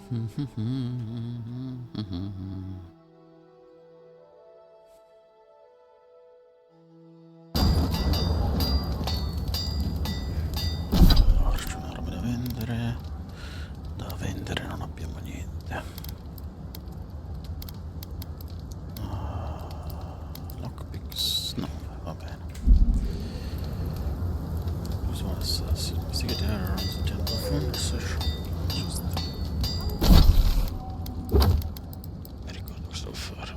C'è un'arma da vendere. Da vendere non abbiamo niente. Lockpicks. No, va bene. Investigate around the Temple of Ondra. Mi ricordo cosa devo fare.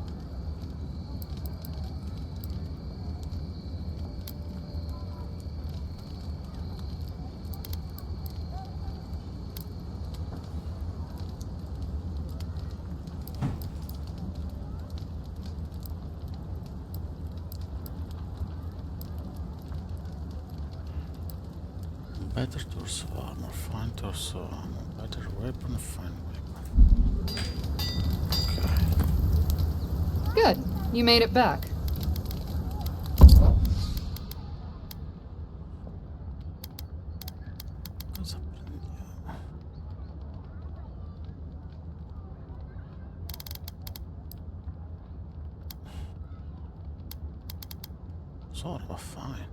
Better torso armor, fine torso armor, better weapon, fine weapon. Okay. Good. You made it back. Cosa prendiamo? Sort of fine.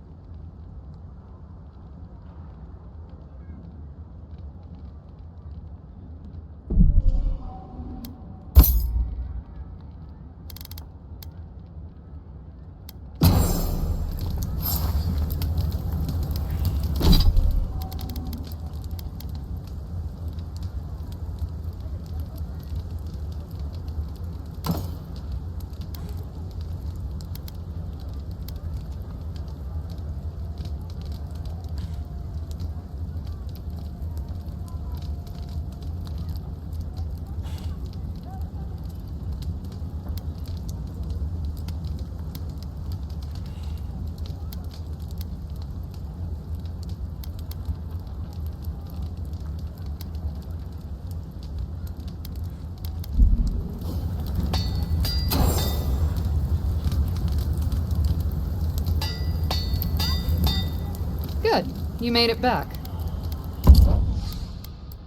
Good. You made it back.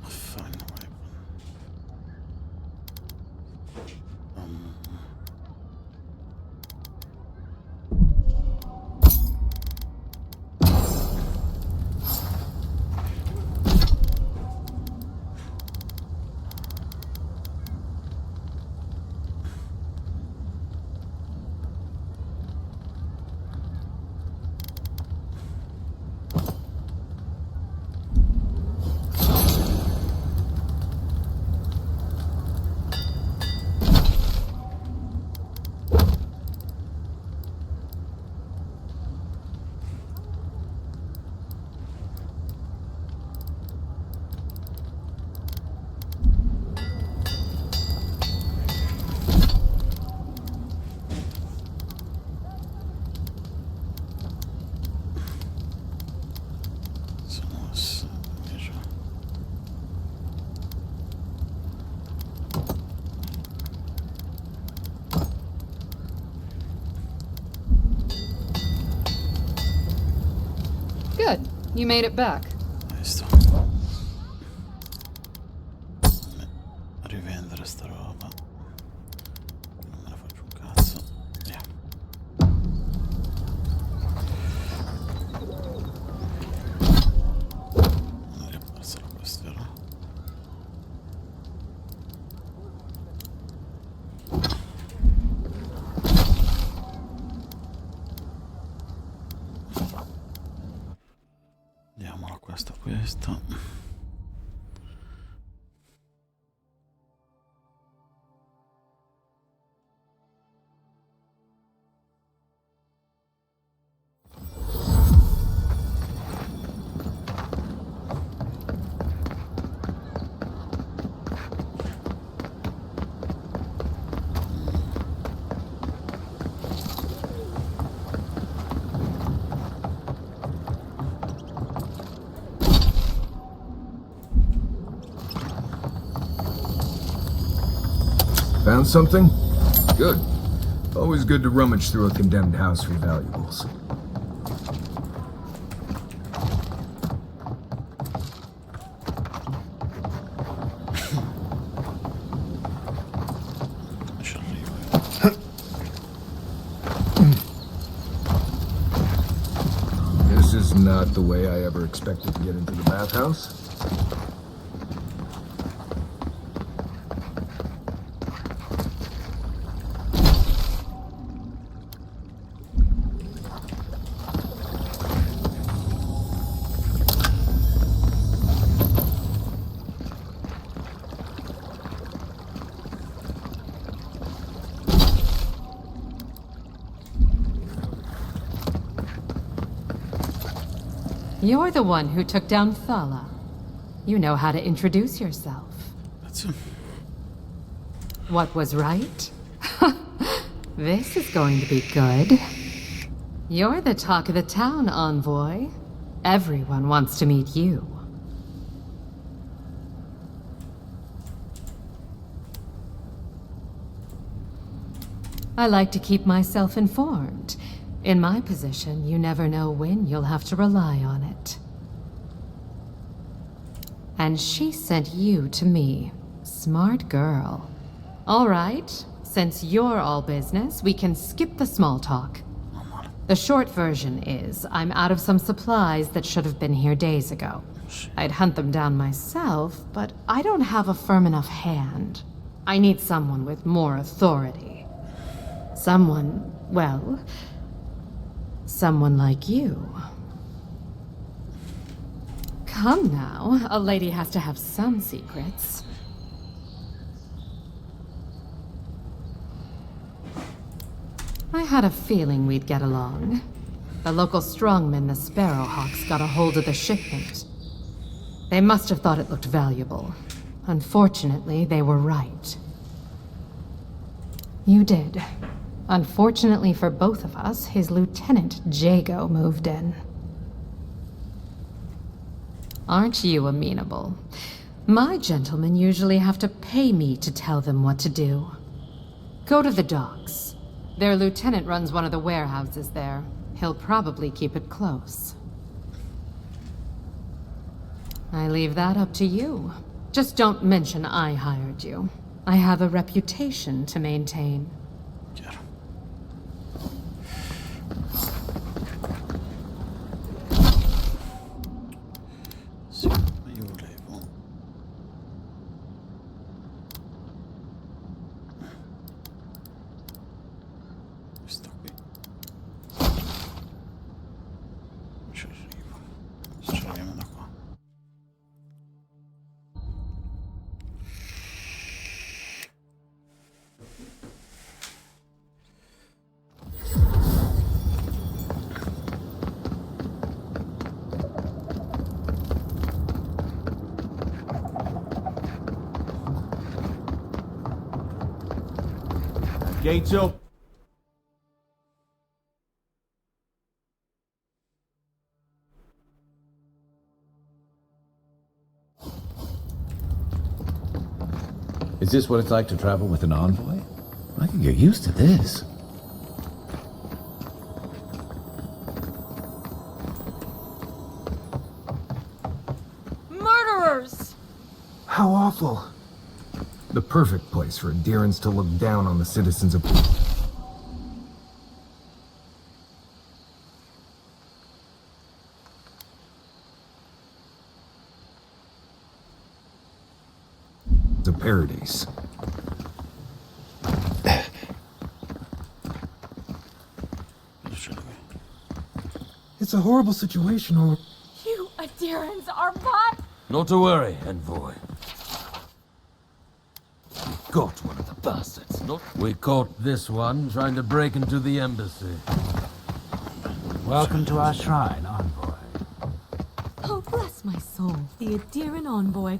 Fine weapon. Good. You made it back. Visto. Rivendere sta roba. Non me ne faccio un cazzo. Via. Non è riapparsa la questione. Andiamola questa. Found something? Good. Always good to rummage through a condemned house for valuables. not the way I ever expected to get into the bathhouse. You're the one who took down Thala. You know how to introduce yourself. That's him. What was right? This is going to be good. You're the talk of the town, envoy. Everyone wants to meet you. I like to keep myself informed. In my position, you never know when you'll have to rely on it. And she sent you to me. Smart girl. All right, since you're all business, we can skip the small talk. The short version is, I'm out of some supplies that should have been here days ago. I'd hunt them down myself, but I don't have a firm enough hand. I need someone with more authority. Someone, well, someone like you. Come now, a lady has to have some secrets. I had a feeling we'd get along. The local strongmen, the Sparrowhawks, got a hold of the shipment. They must have thought it looked valuable. Unfortunately, they were right. You did. Unfortunately for both of us, his lieutenant, Jago, moved in. Aren't you amenable? My gentlemen usually have to pay me to tell them what to do. Go to the docks. Their lieutenant runs one of the warehouses there. He'll probably keep it close. I leave that up to you. Just don't mention I hired you. I have a reputation to maintain. Chiaro. Sì, ma io volevo... Questo qui. Ci arrivo. Ci arriviamo da qua. Gates up. Is this what it's like to travel with an envoy? I can get used to this. Murderers! How awful. The perfect place for Adherents to look down on the citizens of... The paradise. It's a horrible situation all... You adherents are bought! Not to worry, envoy. We got one of the bastards, not... We caught this one trying to break into the embassy. Welcome to our shrine, envoy. Oh, bless my soul. The adherent envoy.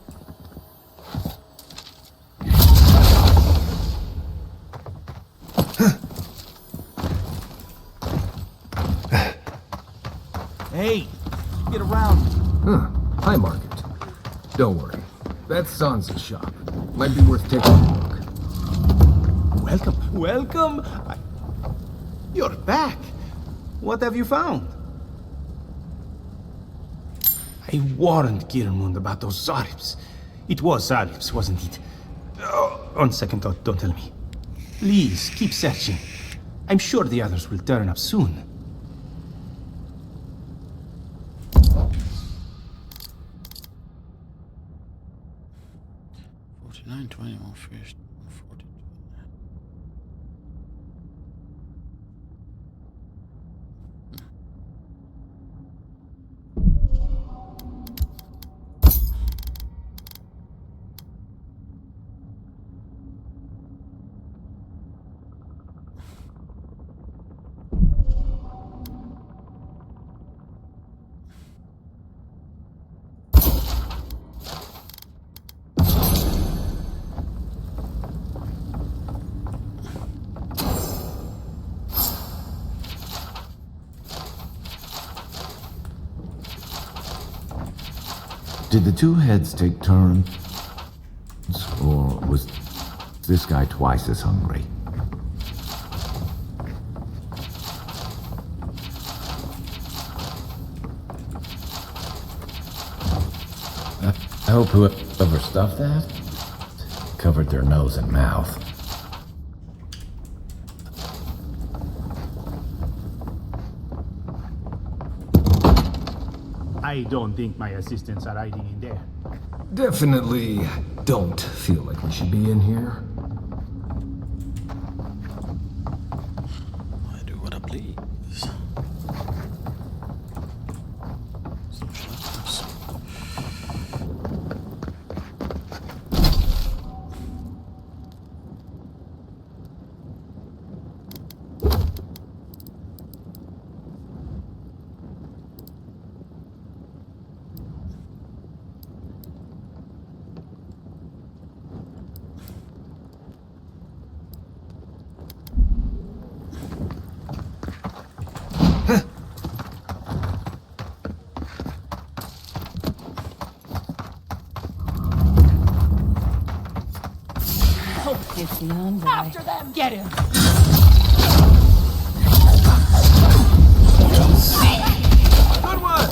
Hey, get around. Huh. Hi, Market. Don't worry. That's Sansa's shop. Might be worth taking a look. Welcome, welcome. You're back. What have you found? I warned Kirmund about those Zaribs. It was Zaribs, wasn't it? Oh, on second thought, don't tell me. Please, keep searching. I'm sure the others will turn up soon. 120, 150, 140. Did the two heads take turns? Or was this guy twice as hungry? I hope whoever stuffed that covered their nose and mouth. I don't think my assistants are hiding in there. Definitely don't feel like we should be in here. I do what I please. Social actives. It's the envoy. After them! Get him! Good one!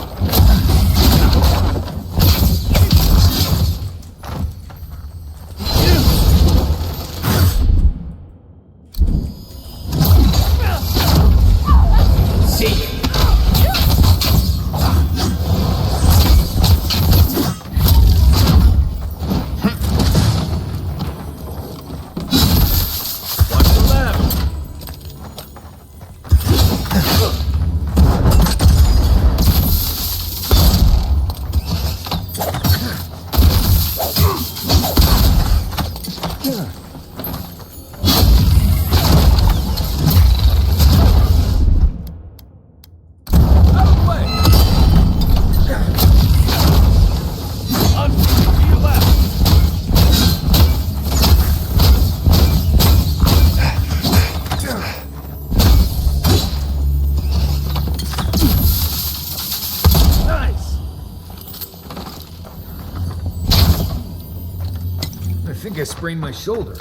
I think I sprained my shoulder.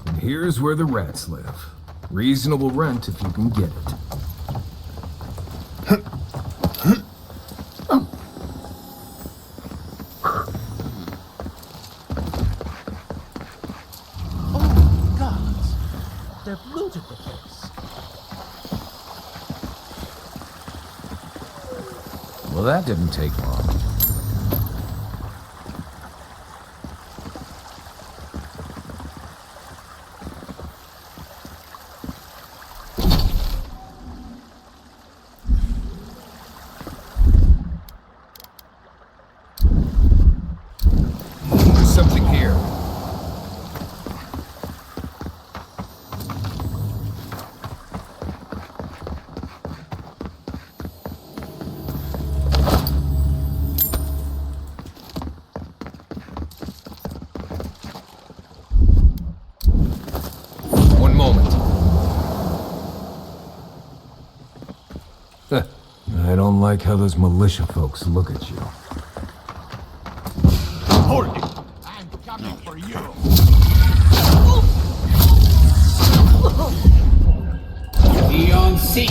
And here's where the rats live. Reasonable rent if you can get it. They've looted the place. Well, that didn't take long. There's something here. One moment. I don't like how those militia folks look at you. Hold it! I'm coming for you! Be on seat!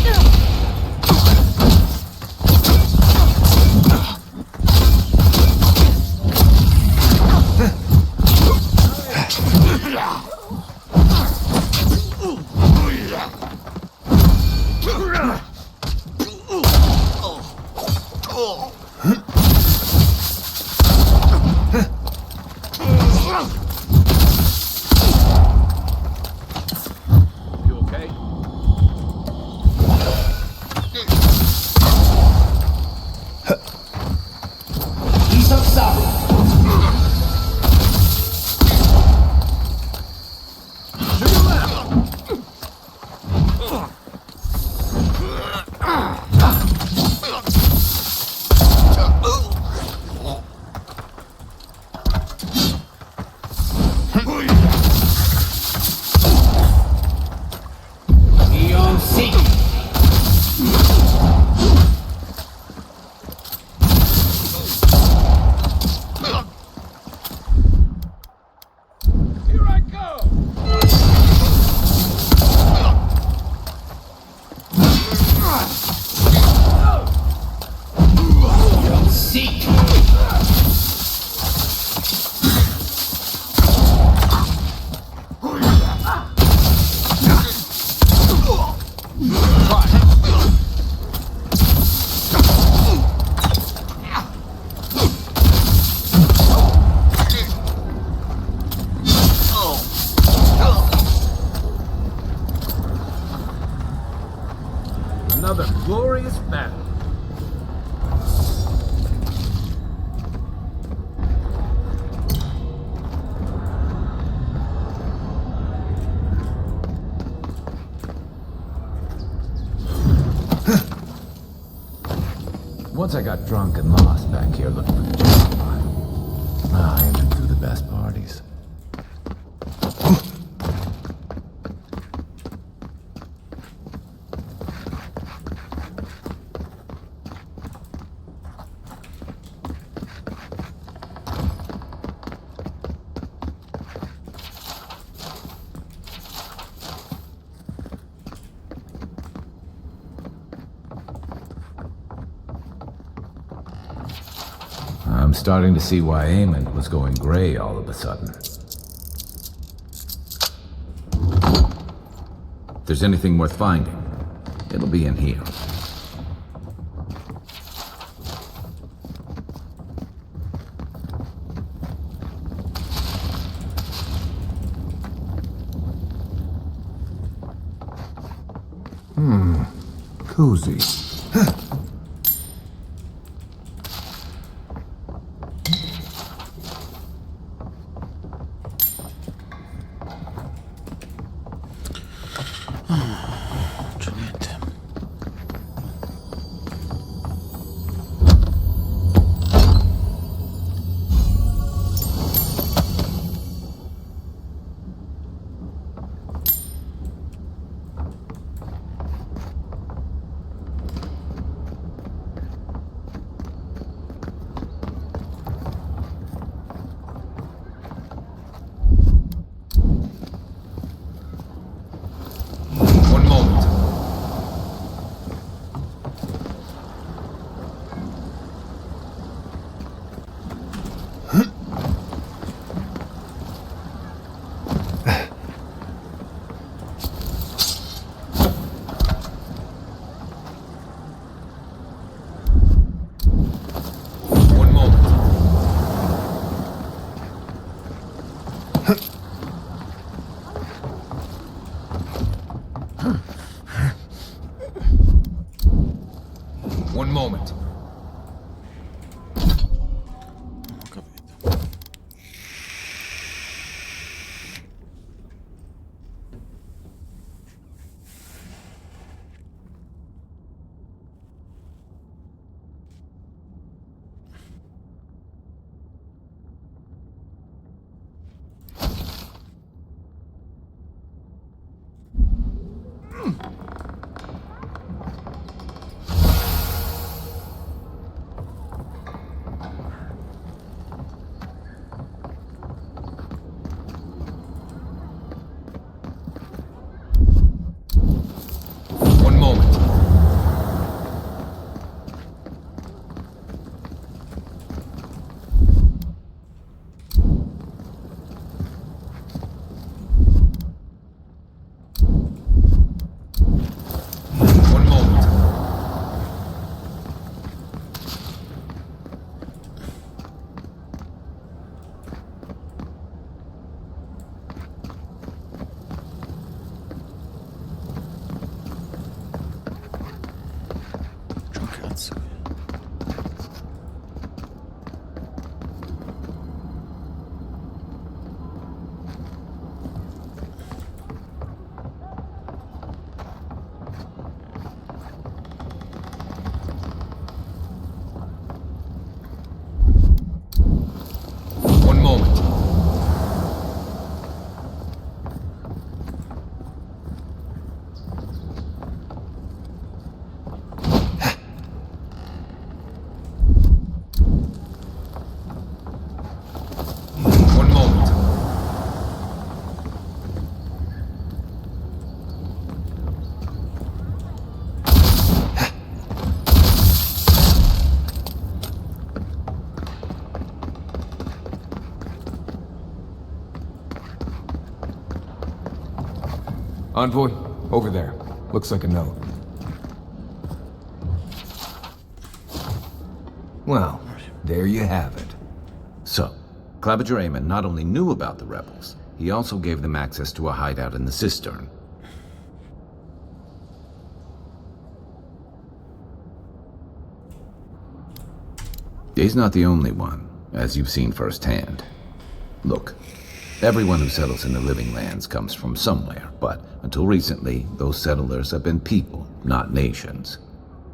You okay? Another glorious battle. Once I got drunk and lost back here looking for the jackpot. I've been through the best parties. I'm starting to see why Eamon was going gray all of a sudden. If there's anything worth finding, it'll be in here. Cozy. One moment. Okay, let's see. One moment. One moment. Envoy, over there. Looks like a note. Well, there you have it. So, Claviger Amon not only knew about the rebels, he also gave them access to a hideout in the cistern. He's not the only one, as you've seen firsthand. Look, everyone who settles in the Living Lands comes from somewhere, but until recently, those settlers have been people, not nations.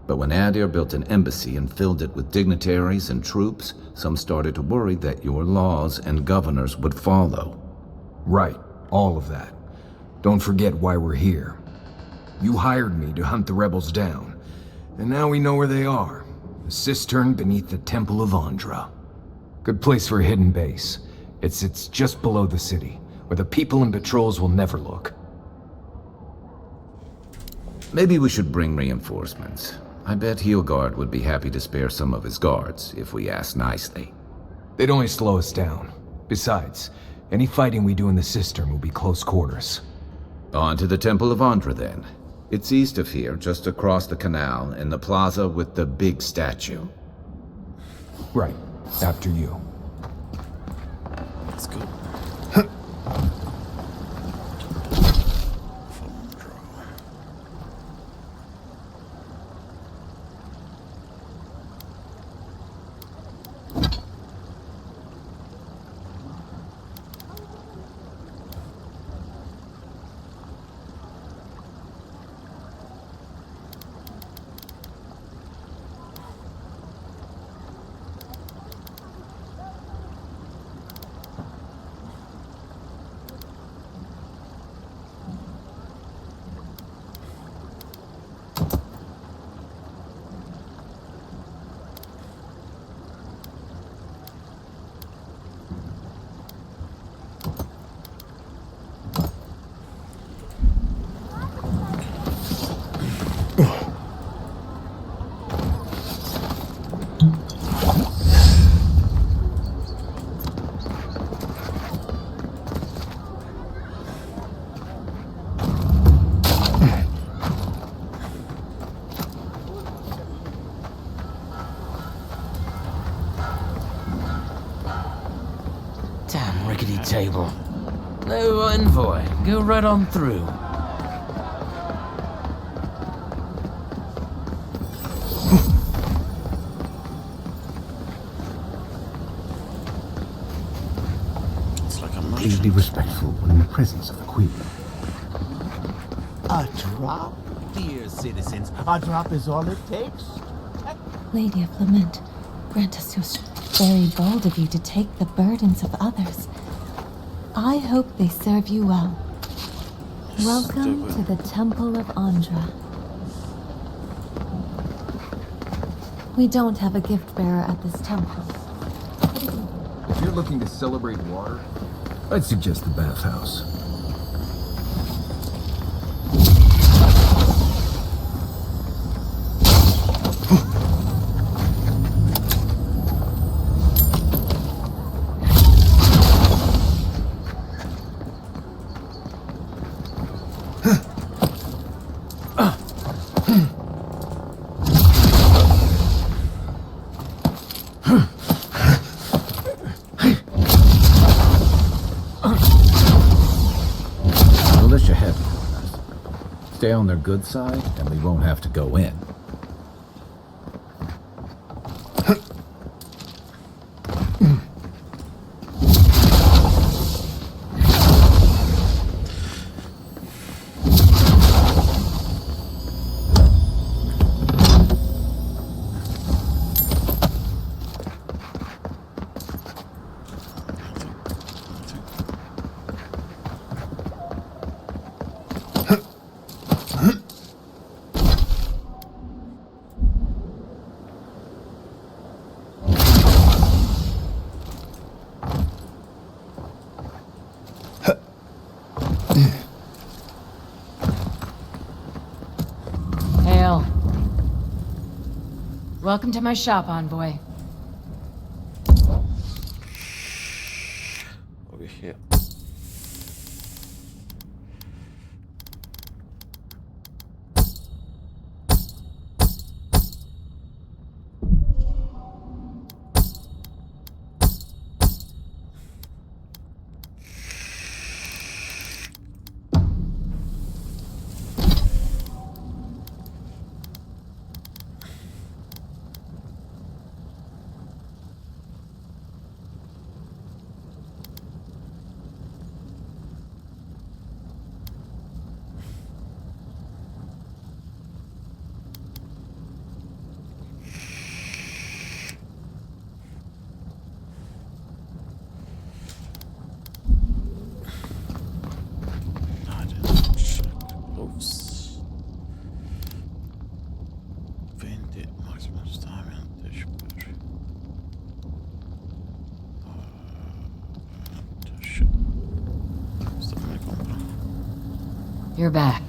But when Adir built an embassy and filled it with dignitaries and troops, some started to worry that your laws and governors would follow. Right, all of that. Don't forget why we're here. You hired me to hunt the rebels down, and now we know where they are. The cistern beneath the Temple of Ondra. Good place for a hidden base. It sits just below the city, where the people and patrols will never look. Maybe we should bring reinforcements. I bet Heelguard would be happy to spare some of his guards, if we ask nicely. They'd only slow us down. Besides, any fighting we do in the cistern will be close quarters. On to the Temple of Ondra, then. It's east of here, just across the canal, in the plaza with the big statue. Right, after you. Let's go. Damn rickety table. No envoy. Go right on through. It's like a Please be merchant. respectful when in the presence of the Queen. A drop, dear citizens. A drop is all it takes. Lady of Lament, grant us your strength. Very bold of you to take the burdens of others. I hope they serve you well. Welcome to the Temple of Ondra. We don't have a gift bearer at this temple. If you're looking to celebrate water, I'd suggest the bathhouse. Stay on their good side, and we won't have to go in. Welcome to my shop, Envoy. Over here. You're back.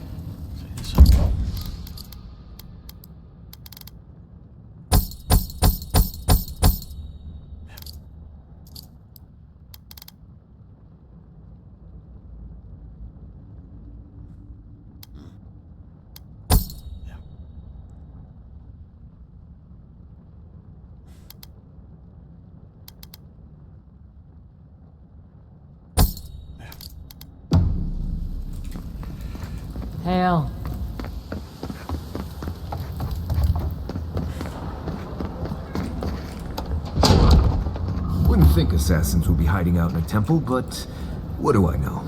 Hail. Wouldn't think assassins would be hiding out in a temple, but what do I know?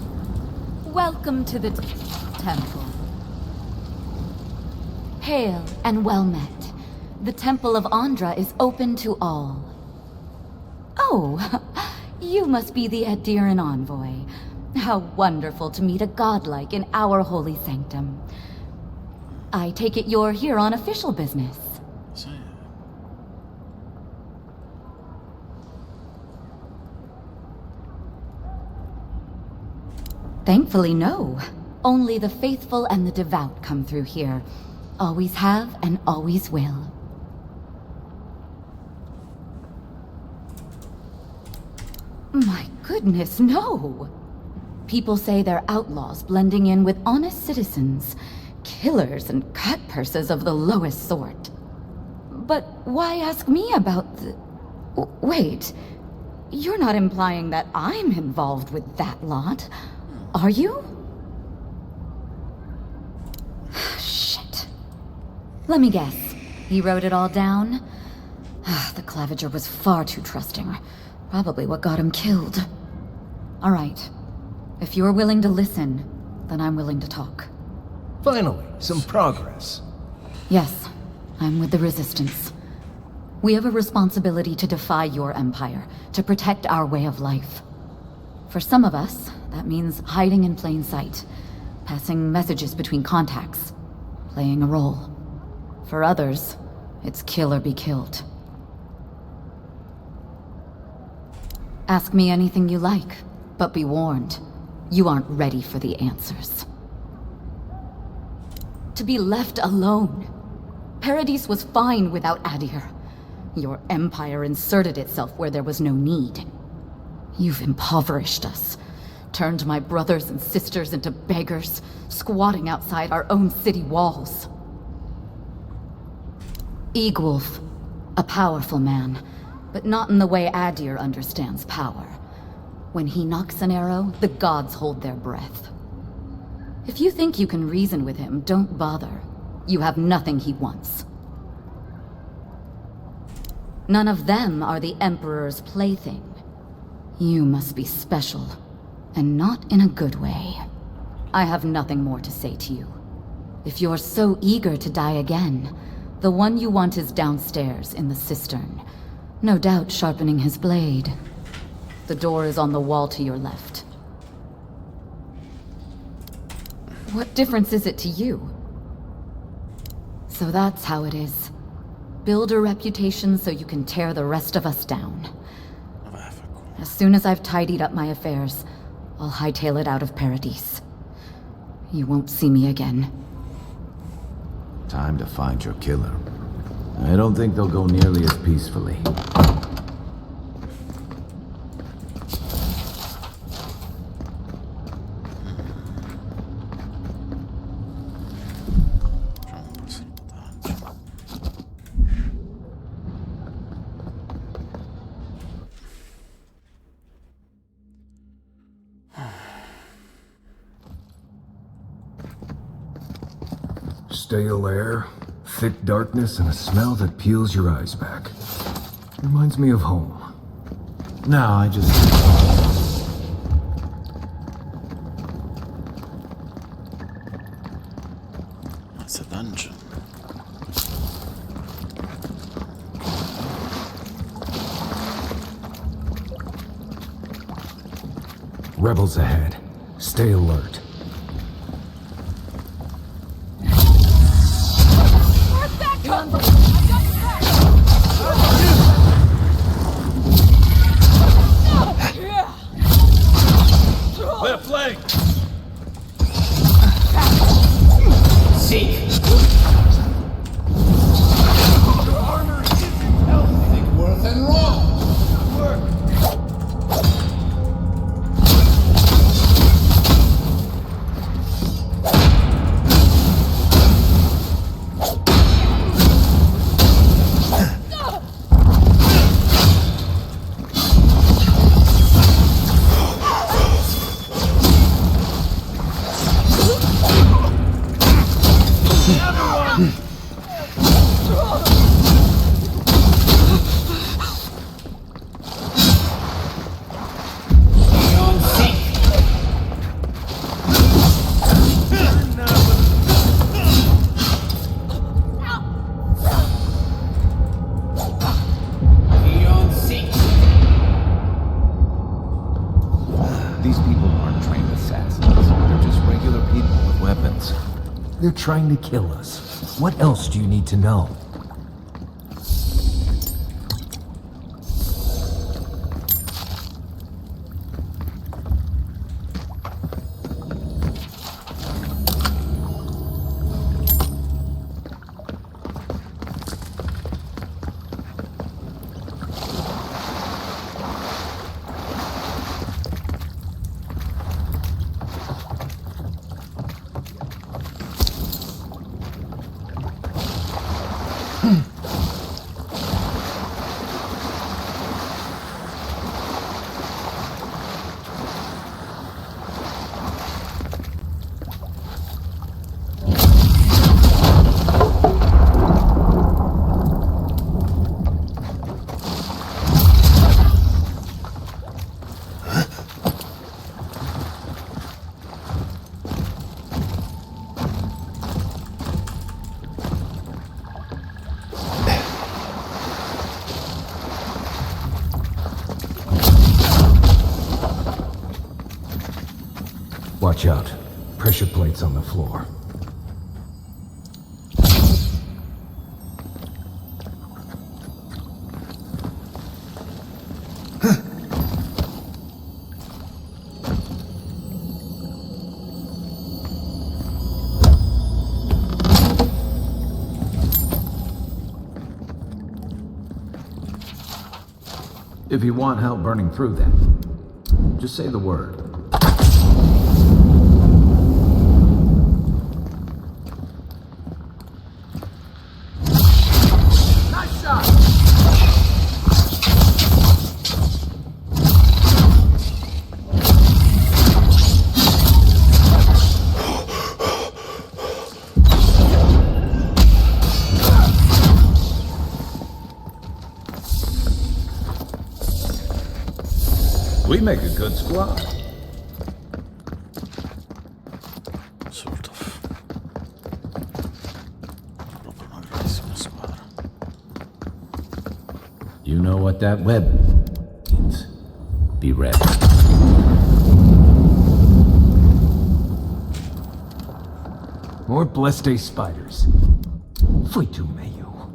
Welcome to the temple. Hail and well met. The Temple of Ondra is open to all. Oh, you must be the Adiran envoy. How wonderful to meet a godlike in our holy sanctum. I take it you're here on official business. Thankfully, no. Only the faithful and the devout come through here. Always have and always will. My goodness, no! People say they're outlaws blending in with honest citizens, killers and cutpurses of the lowest sort. But why ask me about the... Wait, you're not implying that I'm involved with that lot, are you? Shit. Let me guess. He wrote it all down? The Claviger was far too trusting. Probably what got him killed. All right. If you're willing to listen, then I'm willing to talk. Finally, some progress. Yes, I'm with the Resistance. We have a responsibility to defy your empire, to protect our way of life. For some of us, that means hiding in plain sight, passing messages between contacts, playing a role. For others, it's kill or be killed. Ask me anything you like, but be warned. You aren't ready for the answers. To be left alone. Paradis was fine without Adir. Your empire inserted itself where there was no need. You've impoverished us. Turned my brothers and sisters into beggars, squatting outside our own city walls. Eagwolf, a powerful man, but not in the way Adir understands power. When he knocks an arrow, the gods hold their breath. If you think you can reason with him, don't bother. You have nothing he wants. None of them are the Emperor's plaything. You must be special, and not in a good way. I have nothing more to say to you. If you're so eager to die again, the one you want is downstairs in the cistern, no doubt sharpening his blade. The door is on the wall to your left. What difference is it to you? So that's how it is. Build a reputation so you can tear the rest of us down. As soon as I've tidied up my affairs, I'll hightail it out of Paradis. You won't see me again. Time to find your killer. I don't think they'll go nearly as peacefully. Stale air, thick darkness, and a smell that peels your eyes back. Reminds me of home. No, I just... It's a dungeon. Rebels ahead. Stay alert. Left flank! Seek! Worth and wrong. These people aren't trained assassins. They're just regular people with weapons. They're trying to kill us. What else do you need to know? Watch out. Pressure plates on the floor. If you want help burning through them, just say the word. Nice shot. We make a good squad. Sort of. Proprio una grandissima squadra. You know what that web means. Be ready. More Blessed spiders. Fui tu meio.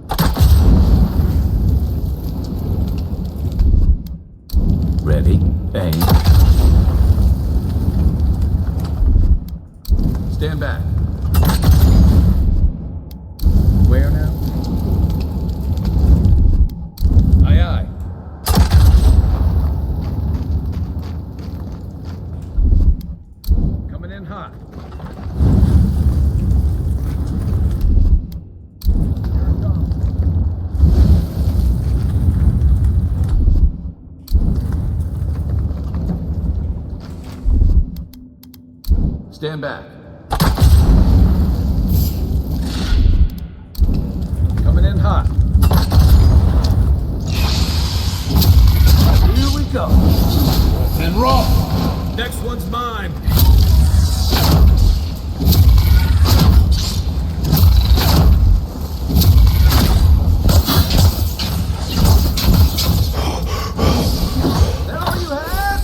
Ready? Aim. Stand back. Where now? Stand back. Coming in hot. Here we go. And roll! Next one's mine! There you have!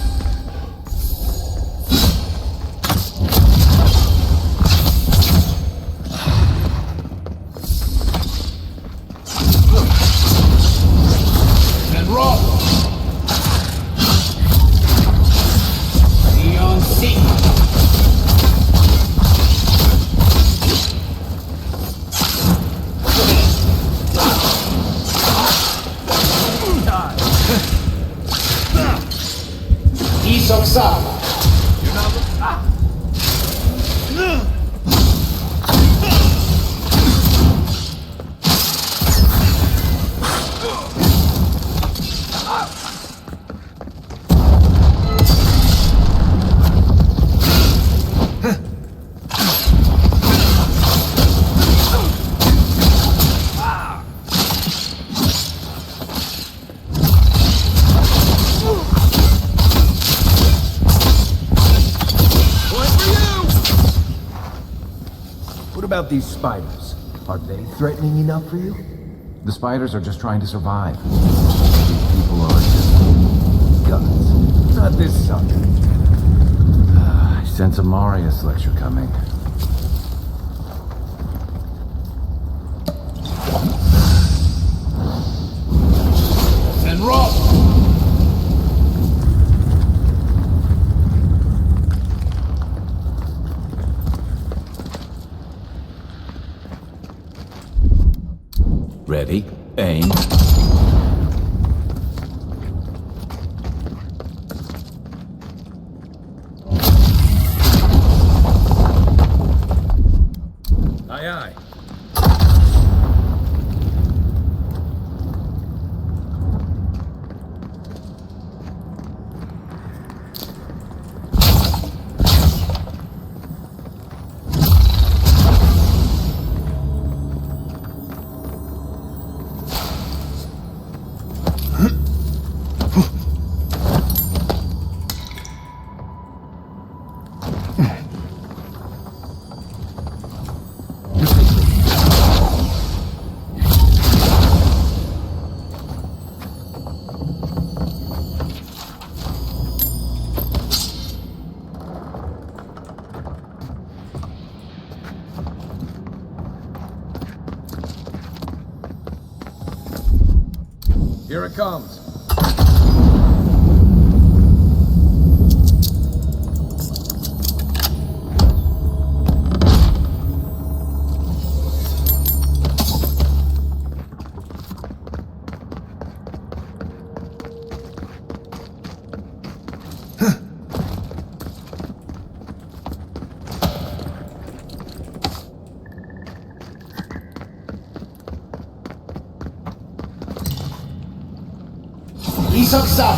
And roll! Neon C! Isoksa! You're not What about these spiders? Are they threatening enough for you? The spiders are just trying to survive. These people are just guts. Not this sucker. I sense a Marius lecture coming. And roll! Ready, aim. Aye, aye. Here it comes. Isoksa!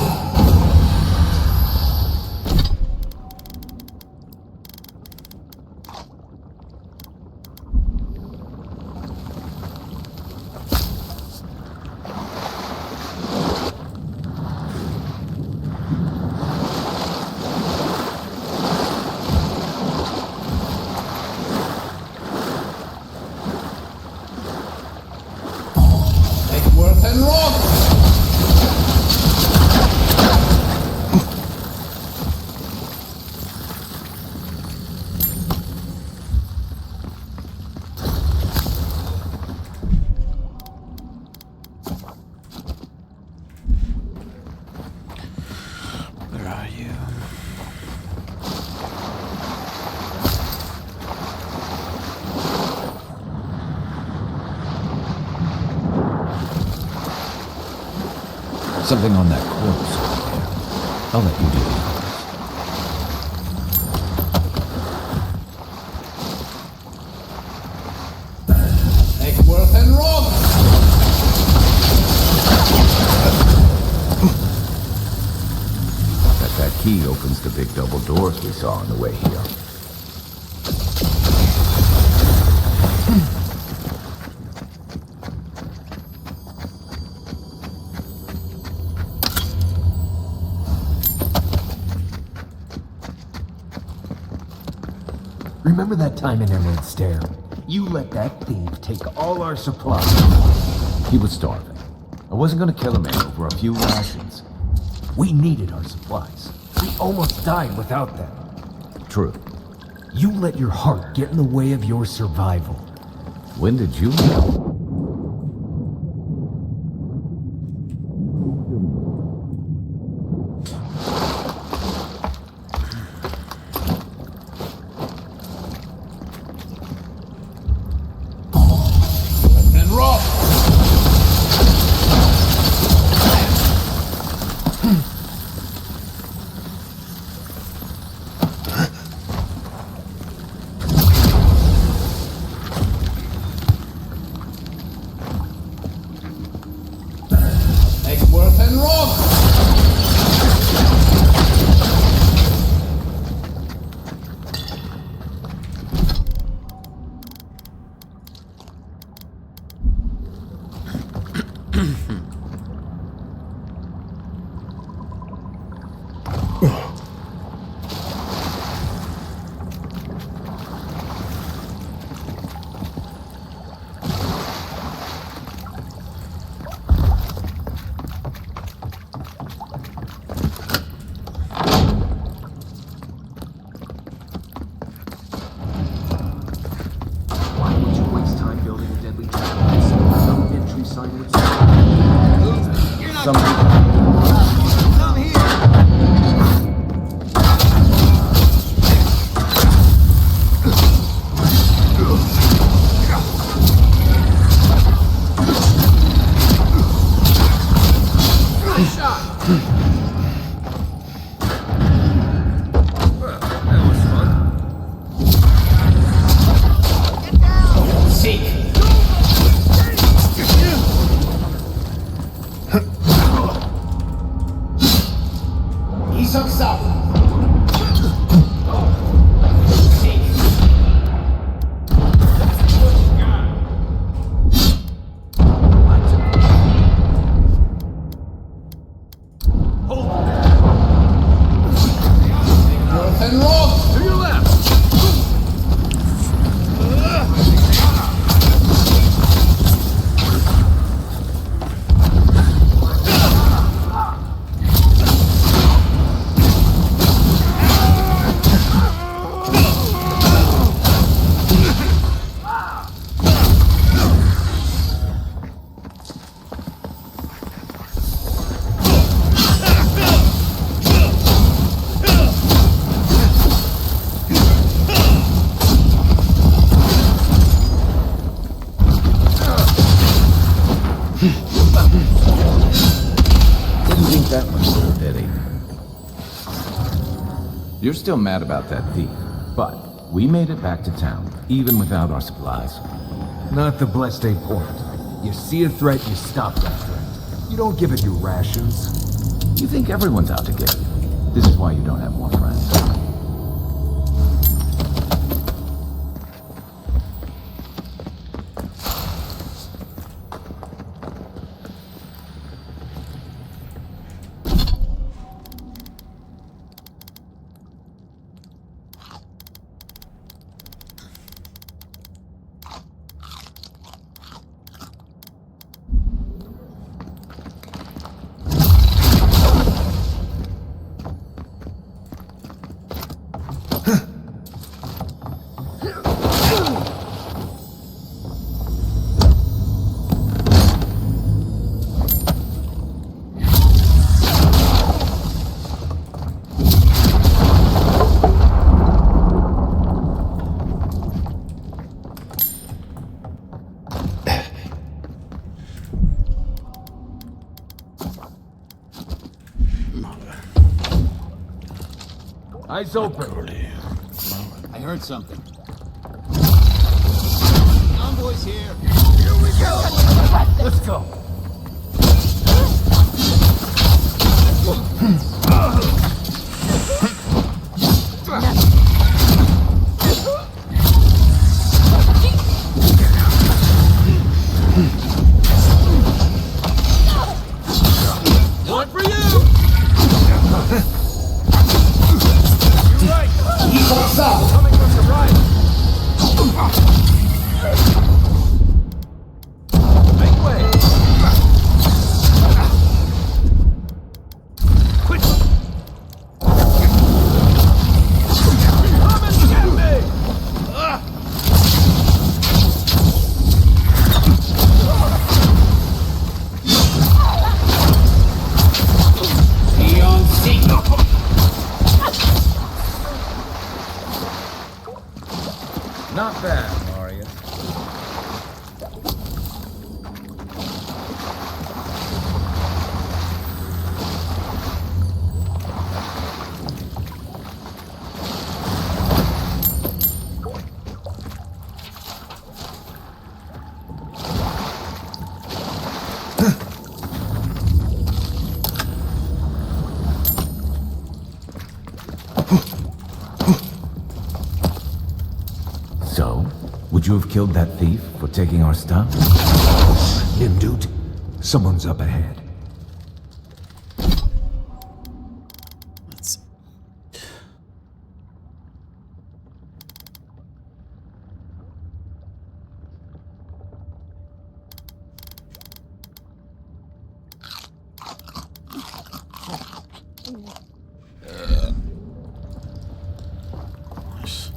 Take worth and rock! Where are you? Something on that corpse over there. I'll let you do the honors. Take worth and rock! That key opens the big double doors we saw on the way here. Remember that time in Emerald Stair? You let that thief take all our supplies. He was starving. I wasn't gonna kill him over a few rations. We needed our supplies. We almost died without them. True. You let your heart get in the way of your survival. When did you know? You're still mad about that thief, but we made it back to town, even without our supplies. Not the Blessed Day Port. You see a threat, you stop that threat. You don't give it your rations. You think everyone's out to get you. This is why you don't have more friends. Eyes open. I heard something. Envoy's here. Here we go. Let's go. One for you. You're right. Coming from the right. you have killed that thief for taking our stuff? Him, dude. Someone's up ahead. Let's see. Nice.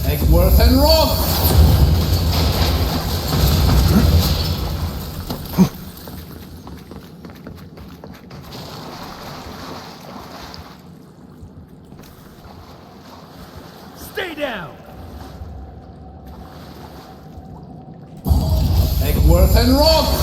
Eggsworth and Rock! Stay down! Eggsworth and Rock!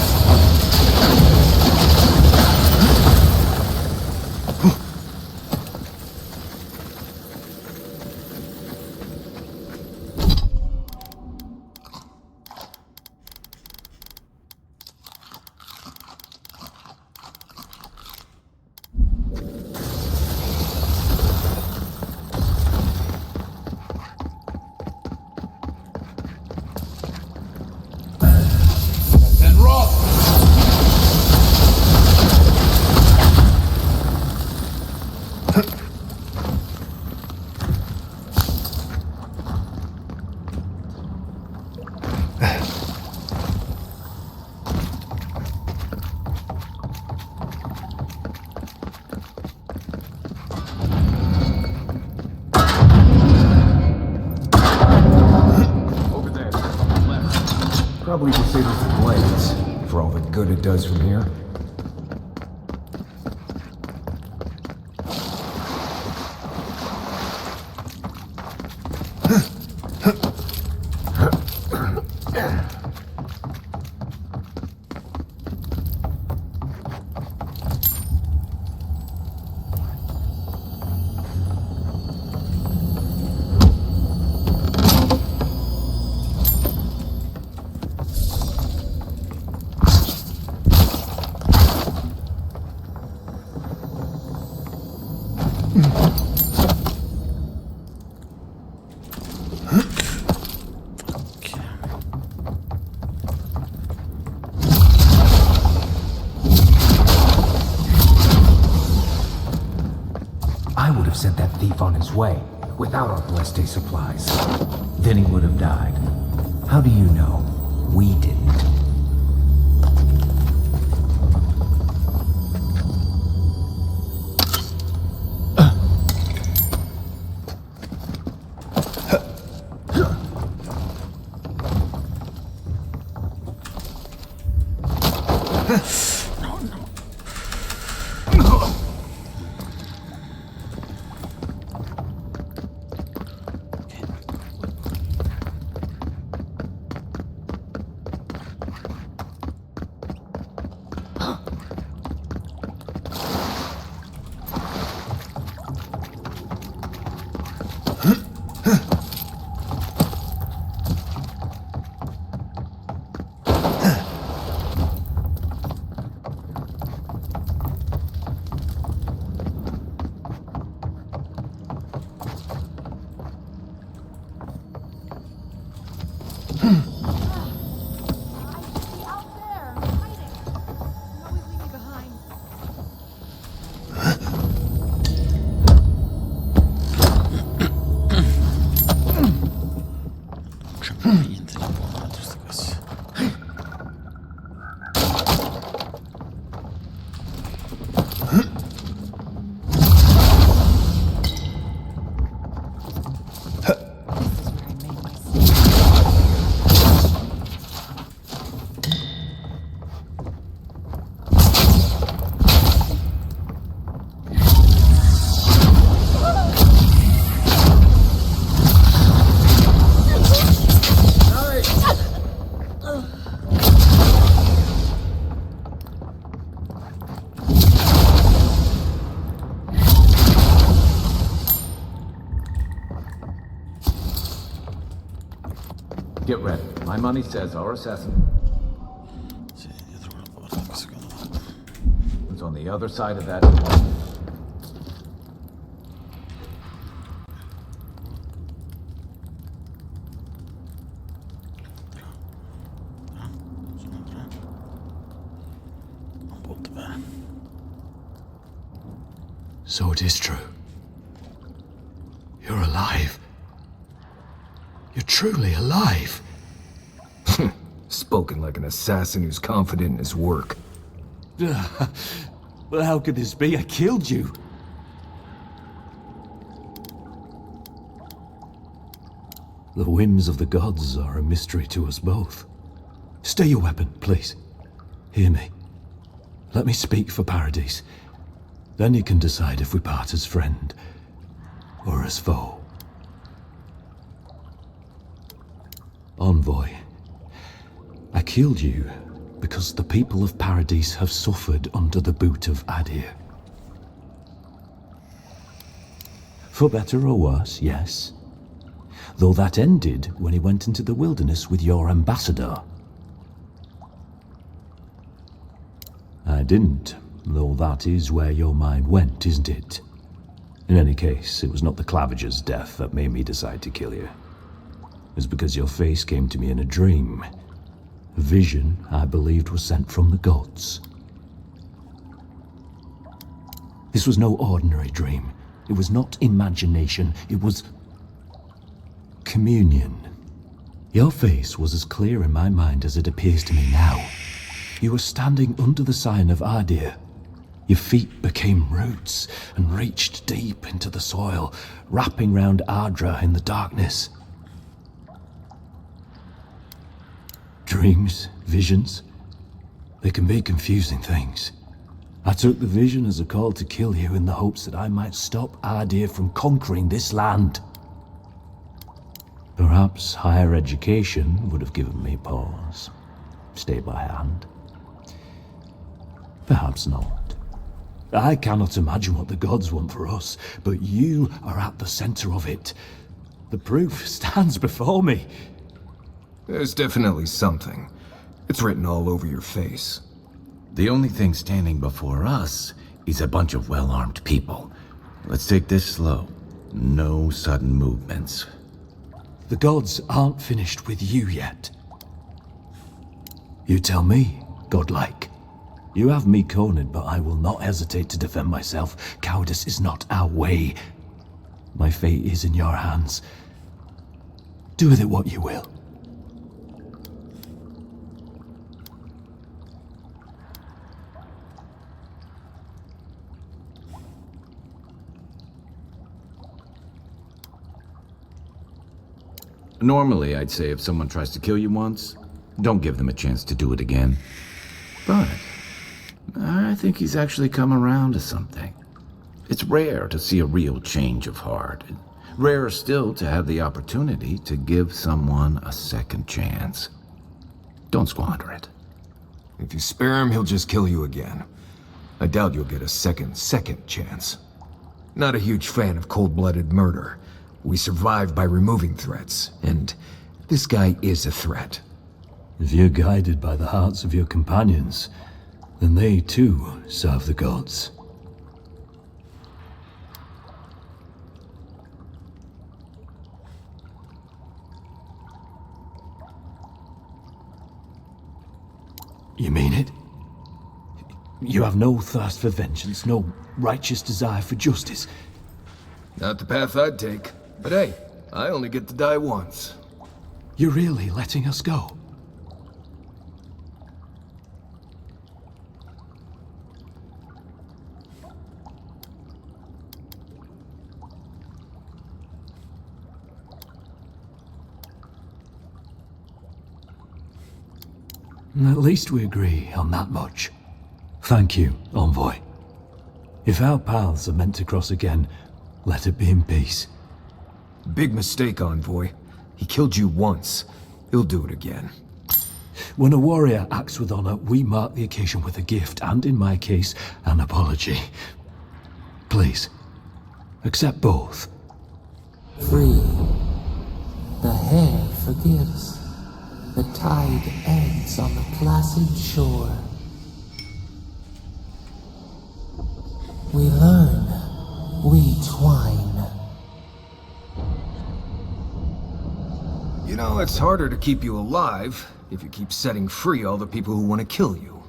And Rock! Probably disables the blades, for all the good it does from here. I would have sent that thief on his way, without our blessed day supplies. Then he would have died. How do you know? We didn't. Inte la på något stackars. Get ready. My money says our assassin Jag tror det var 2 sekunder. is on the other side of that. So it is true. You're alive. You're truly alive. Spoken like an assassin who's confident in his work. Well, how could this be? I killed you. The whims of the gods are a mystery to us both. Stay your weapon, please. Hear me. Let me speak for Paradise. Then you can decide if we part as friend or as foe. Envoy, I killed you because the people of Paradise have suffered under the boot of Adir. For better or worse, yes. Though that ended when he went into the wilderness with your ambassador. I didn't, though that is where your mind went, isn't it? In any case, it was not the Clavager's death that made me decide to kill you. It was because your face came to me in a dream. A vision I believed was sent from the gods. This was no ordinary dream. It was not imagination. It was communion. Your face was as clear in my mind as it appears to me now. You were standing under the sign of Adir. Your feet became roots and reached deep into the soil, wrapping round Ardra in the darkness. Dreams, visions, they can be confusing things. I took the vision as a call to kill you in the hopes that I might stop Adir from conquering this land. Perhaps higher education would have given me pause. Stay by hand. Perhaps not. I cannot imagine what the gods want for us, but you are at the center of it. The proof stands before me. There's definitely something. It's written all over your face. The only thing standing before us is a bunch of well-armed people. Let's take this slow. No sudden movements. The gods aren't finished with you yet. You tell me, godlike. You have me cornered, but I will not hesitate to defend myself. Cowardice is not our way. My fate is in your hands. Do with it what you will. Normally, I'd say if someone tries to kill you once, don't give them a chance to do it again. But I think he's actually come around to something. It's rare to see a real change of heart. Rarer still to have the opportunity to give someone a second chance. Don't squander it. If you spare him, he'll just kill you again. I doubt you'll get a second chance. Not a huge fan of cold-blooded murder. We survive by removing threats, and this guy is a threat. If you're guided by the hearts of your companions, then they too serve the gods. You mean it? You have no thirst for vengeance, no righteous desire for justice? Not the path I'd take. But hey, I only get to die once. You're really letting us go? At least we agree on that much. Thank you, Envoy. If our paths are meant to cross again, let it be in peace. Big mistake, Envoy. He killed you once. He'll do it again. When a warrior acts with honor, we mark the occasion with a gift, and in my case, an apology. Please, accept both. Free. The hair forgives. The tide ends on the placid shore. We learn. We twine. You know, it's harder to keep you alive if you keep setting free all the people who want to kill you.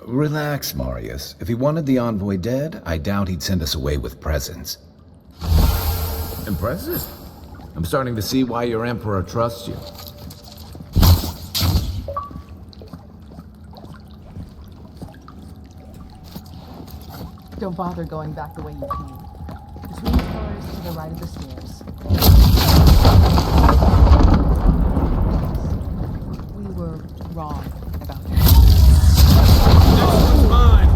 Relax, Marius. If he wanted the Envoy dead, I doubt he'd send us away with presents. Impressive. I'm starting to see why your Emperor trusts you. Don't bother going back the way you came. Between the pillars to the right of the stairs. We were wrong about that. This one's mine!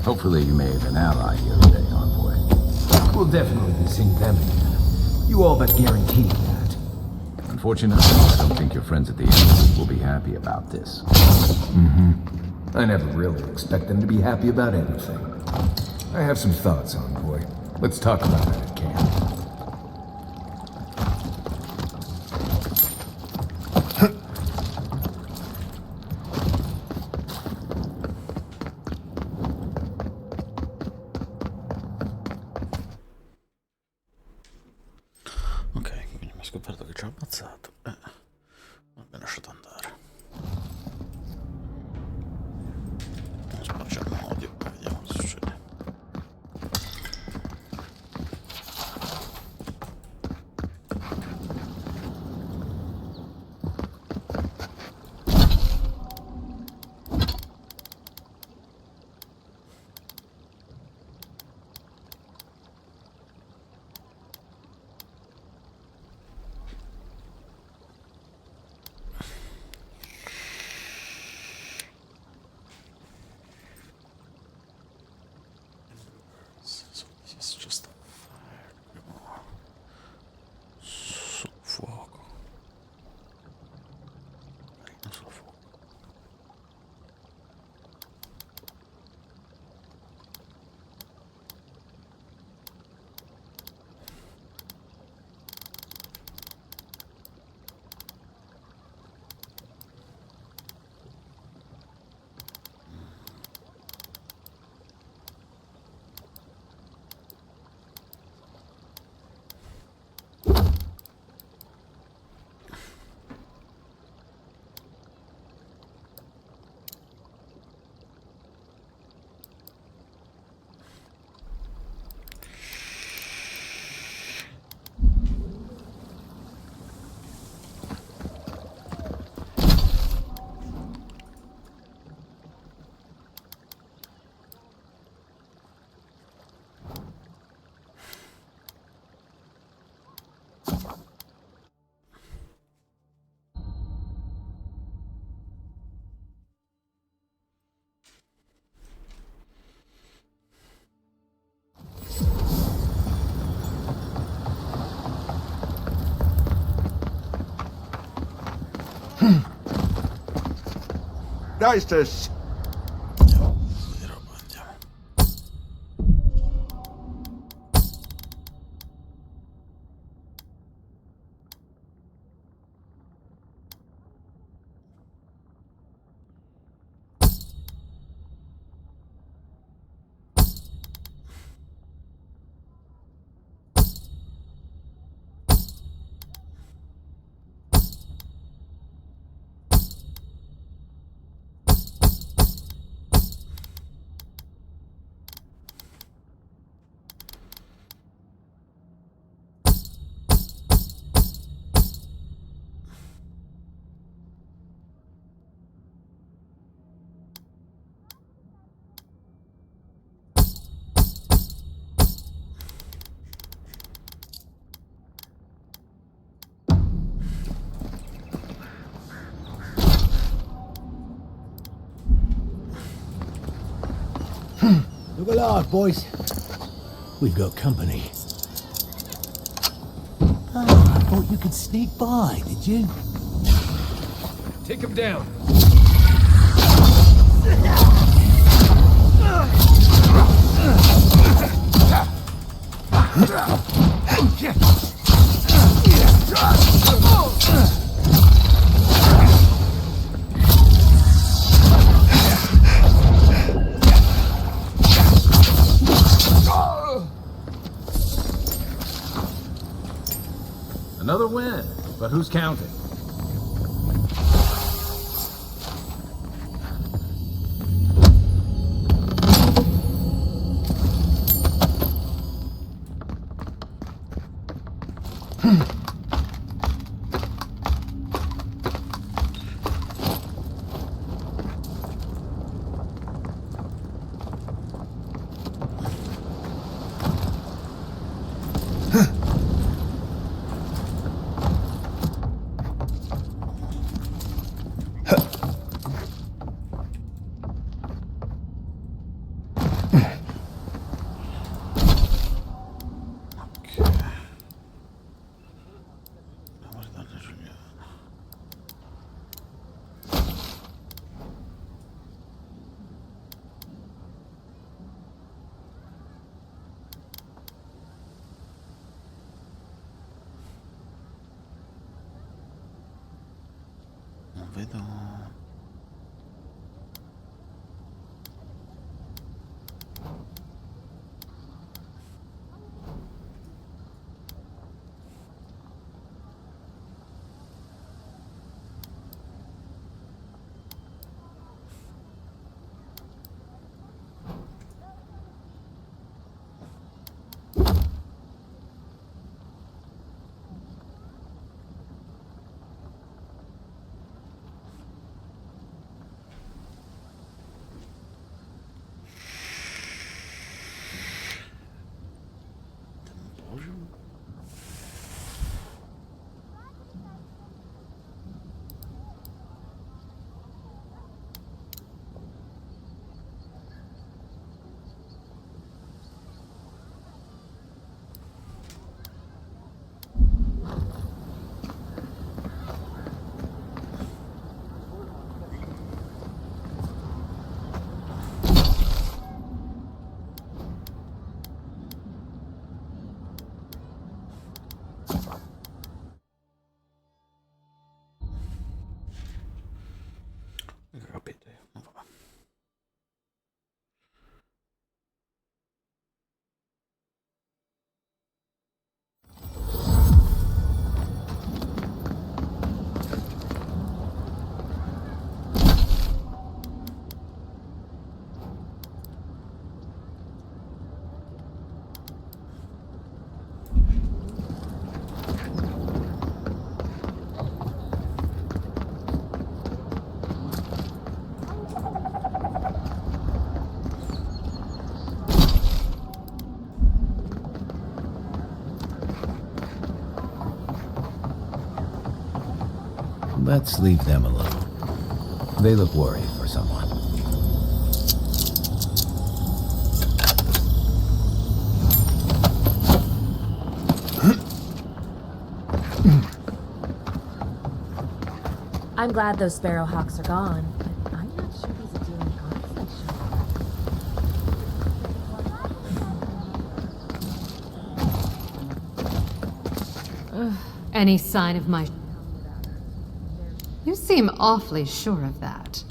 Hopefully you made an ally here today, Envoy. We'll definitely be seeing them again. You all but guaranteed that. Unfortunately, I don't think your friends at the Embassy will be happy about this. I never really expect them to be happy about anything. I have some thoughts, Envoy. Let's talk about it at camp. Ok, quindi mi ha scoperto che ci ho ammazzato. Va bene, lasciato andare. Non spargiamo odio, vediamo cosa succede. Da ist es. Look alive, boys. We've got company. Oh, I thought you could sneak by, did you? Take him down. Another win, but who's counting? Vedo. Capite, non va. Let's leave them alone. They look worried for someone. I'm glad those sparrowhawks are gone, but I'm not sure he's doing honest Any sign of my... You seem awfully sure of that.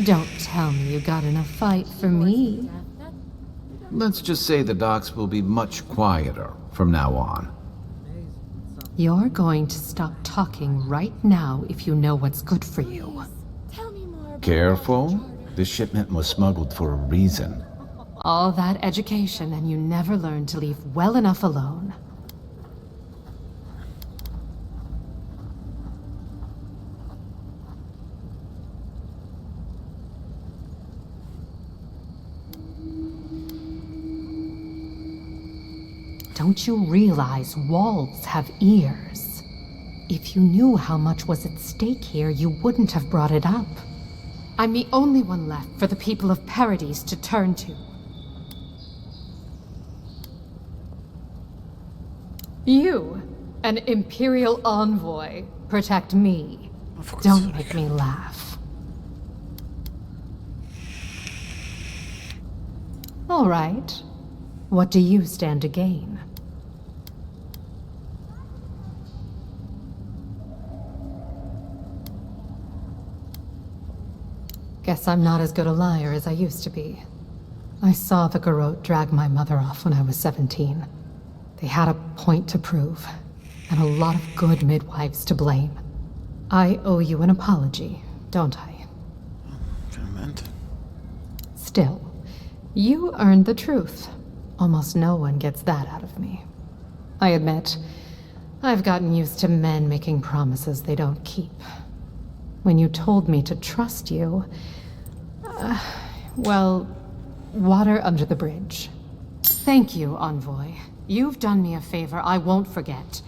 Don't tell me you got in a fight for me. Let's just say the docks will be much quieter from now on. You're going to stop talking right now if you know what's good for you. Careful. This shipment was smuggled for a reason. All that education and you never learned to leave well enough alone. Don't you realize walls have ears? If you knew how much was at stake here, you wouldn't have brought it up. I'm the only one left for the people of Paradise to turn to. You, an Imperial envoy, protect me. Don't make me laugh. All right. What do you stand to gain? Guess I'm not as good a liar as I used to be. I saw the Garrote drag my mother off when I was 17. They had a point to prove, and a lot of good midwives to blame. I owe you an apology, don't I? Still, you earned the truth. Almost no one gets that out of me. I admit, I've gotten used to men making promises they don't keep. When you told me to trust you, well, water under the bridge. Thank you, Envoy. You've done me a favor I won't forget.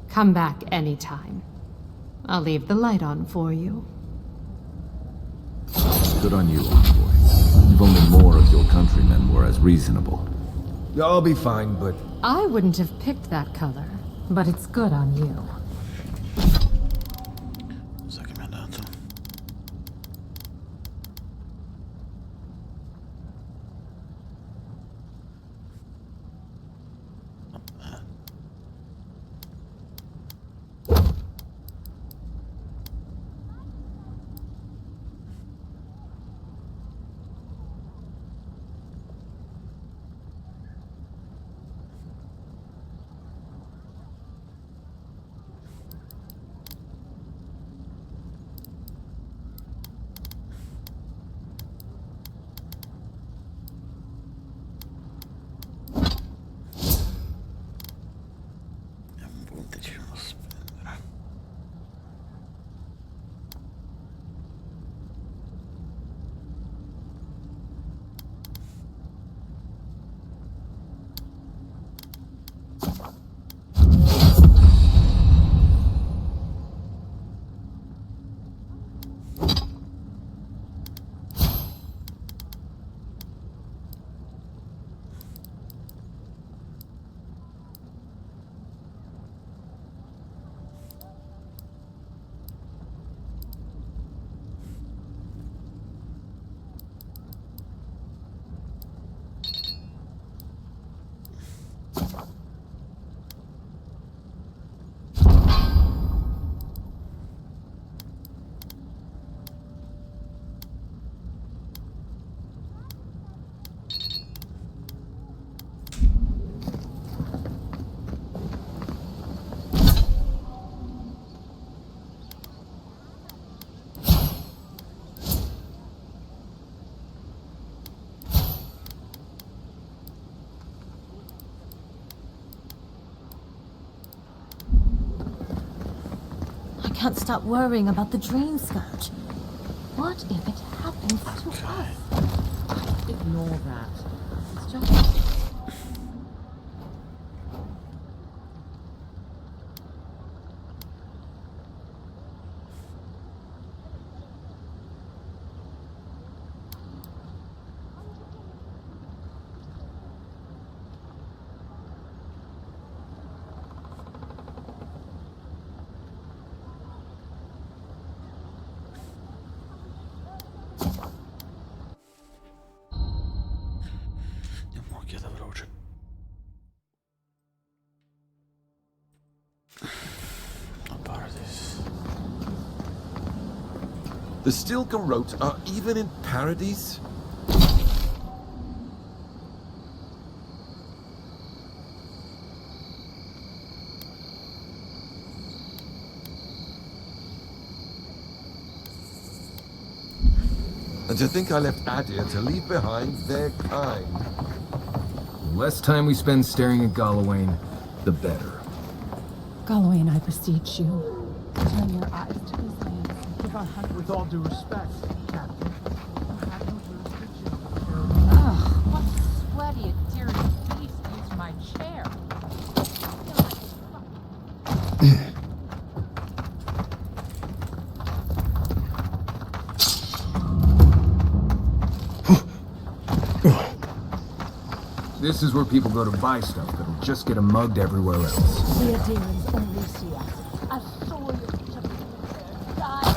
Come back anytime. I'll leave the light on for you. Good on you, Envoy. If only more of your countrymen were as reasonable. I'll be fine, but... I wouldn't have picked that color, but it's good on you. I can't stop worrying about the dream scourge. What if it happens to us? Ignore that. It's just... The Stilgarrote are even in Paradise? And to think I left Adir to leave behind their kind. The less time we spend staring at Gallowayne, the better. Galloway and I beseech you. Turn your eyes to these lands and give our hunt with all due respect, Captain. You have no jurisdiction over the Ugh, what sweaty, dirty beast used my chair? This is where people go to buy stuff that'll just get 'em mugged everywhere else. The Adirans only see us as swords to their die.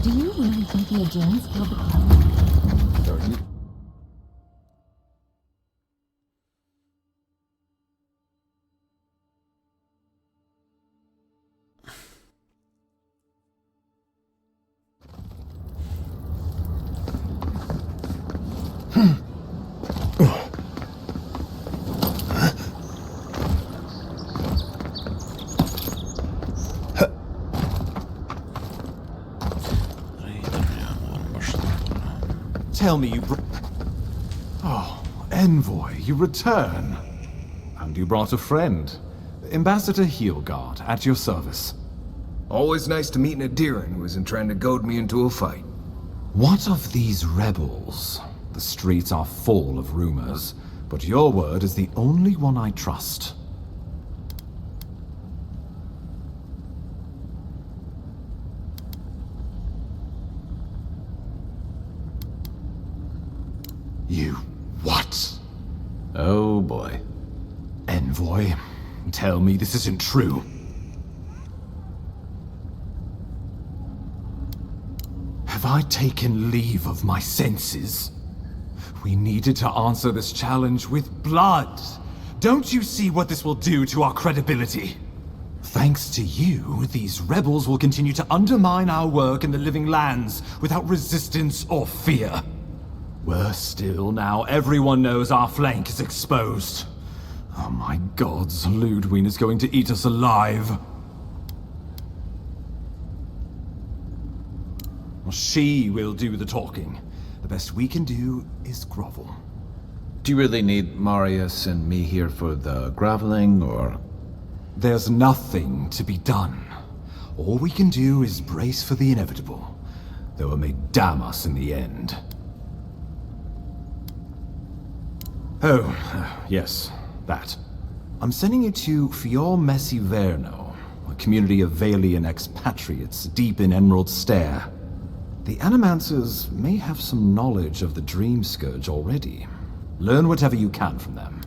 Do you really think the Adirans killed the Clem? Tell me you Oh, Envoy, you return. And you brought a friend. Ambassador Heelguard, at your service. Always nice to meet an Adiran who isn't trying to goad me into a fight. What of these rebels? The streets are full of rumors, but your word is the only one I trust. You what? Oh boy. Envoy, tell me this isn't true. Have I taken leave of my senses? We needed to answer this challenge with blood. Don't you see what this will do to our credibility? Thanks to you, these rebels will continue to undermine our work in the Living Lands without resistance or fear. Worse still, now everyone knows our flank is exposed. Oh my gods, Ludwig is going to eat us alive. Well, she will do the talking. The best we can do is grovel. Do you really need Marius and me here for the groveling, or...? There's nothing to be done. All we can do is brace for the inevitable, though it may damn us in the end. Oh, yes, that. I'm sending you to Fior Messi Verno, a community of Valian expatriates deep in Emerald Stair. The Animancers may have some knowledge of the Dream Scourge already. Learn whatever you can from them.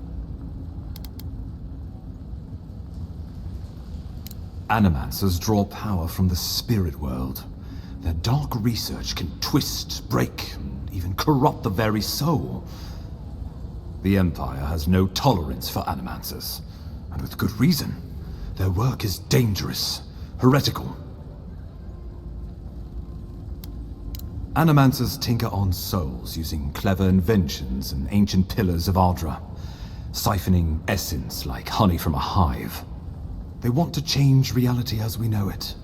Animancers draw power from the spirit world. Their dark research can twist, break, and even corrupt the very soul. The Empire has no tolerance for Animancers, and with good reason. Their work is dangerous, heretical. Animancers tinker on souls using clever inventions and ancient pillars of Ondra, siphoning essence like honey from a hive. They want to change reality as we know it,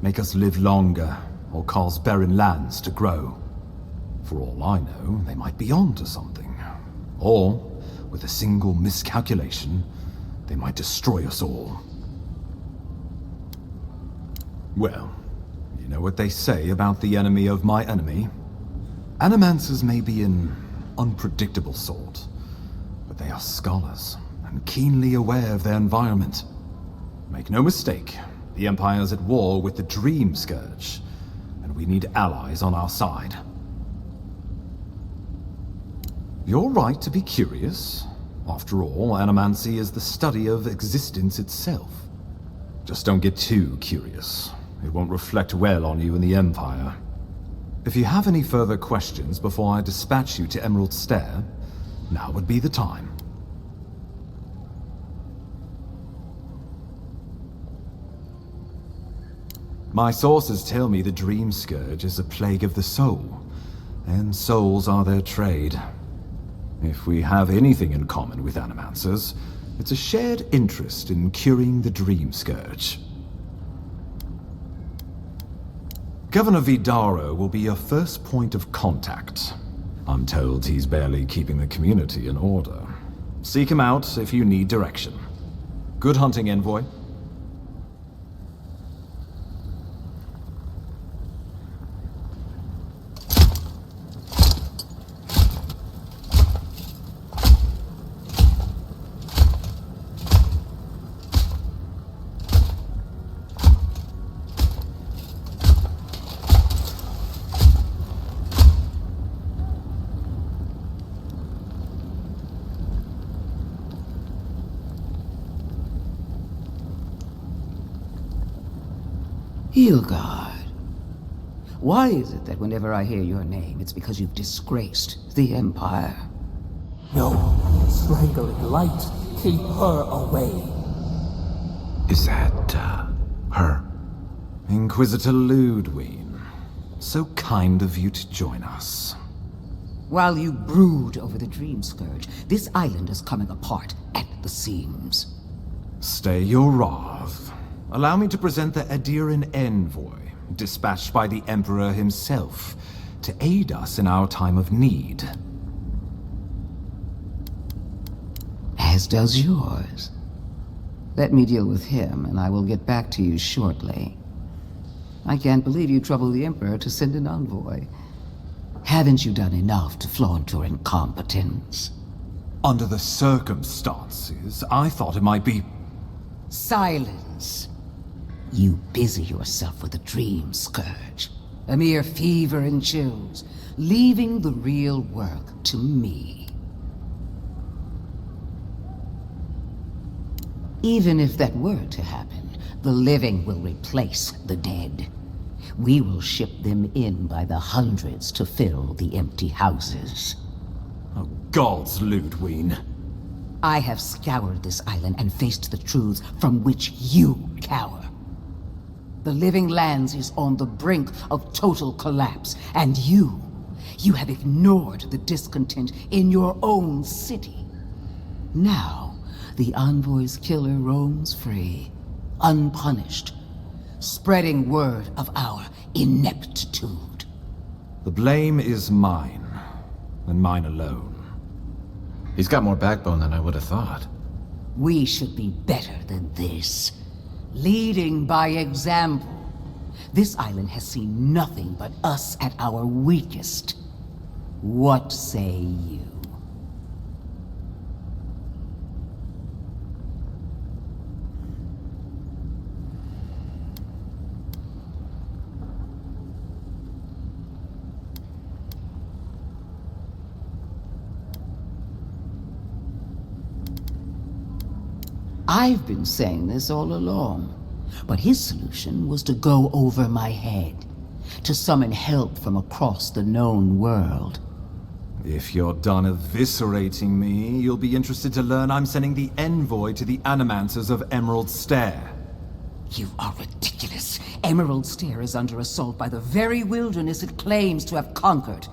make us live longer, or cause barren lands to grow. For all I know, they might be on to something. Or, with a single miscalculation, they might destroy us all. Well, you know what they say about the enemy of my enemy? Animancers may be an unpredictable sort, but they are scholars, and keenly aware of their environment. Make no mistake, the Empire's at war with the Dream Scourge, and we need allies on our side. You're right to be curious. After all, animancy is the study of existence itself. Just don't get too curious. It won't reflect well on you in the Empire. If you have any further questions before I dispatch you to Emerald Stair, now would be the time. My sources tell me the Dream Scourge is a plague of the soul, and souls are their trade. If we have anything in common with animancers, it's a shared interest in curing the Dream Scourge. Governor Vidaro will be your first point of contact. I'm told he's barely keeping the community in order. Seek him out if you need direction. Good hunting, Envoy. Hilgard. Why is it that whenever I hear your name, it's because you've disgraced the Empire? No, strangling light. Keep her away. Is that, her? Inquisitor Ludwig. So kind of you to join us. While you brood over the Dream Scourge, this island is coming apart at the seams. Stay your wrath. Allow me to present the Adiran Envoy, dispatched by the Emperor himself, to aid us in our time of need. As does yours. Let me deal with him, and I will get back to you shortly. I can't believe you troubled the Emperor to send an envoy. Haven't you done enough to flaunt your incompetence? Under the circumstances, I thought it might be... Silence! You busy yourself with the Dream Scourge. A mere fever and chills, leaving the real work to me. Even if that were to happen, the living will replace the dead. We will ship them in by the hundreds to fill the empty houses. Oh, gods, Ludwig. I have scoured this island and faced the truths from which you cower. The Living Lands is on the brink of total collapse, and you have ignored the discontent in your own city. Now, the Envoy's killer roams free, unpunished, spreading word of our ineptitude. The blame is mine, and mine alone. He's got more backbone than I would have thought. We should be better than this. Leading by example. This island has seen nothing but us at our weakest. What say you? I've been saying this all along, but his solution was to go over my head, to summon help from across the known world. If you're done eviscerating me, you'll be interested to learn I'm sending the Envoy to the Animancers of Emerald Stair. You are ridiculous. Emerald Stair is under assault by the very wilderness it claims to have conquered.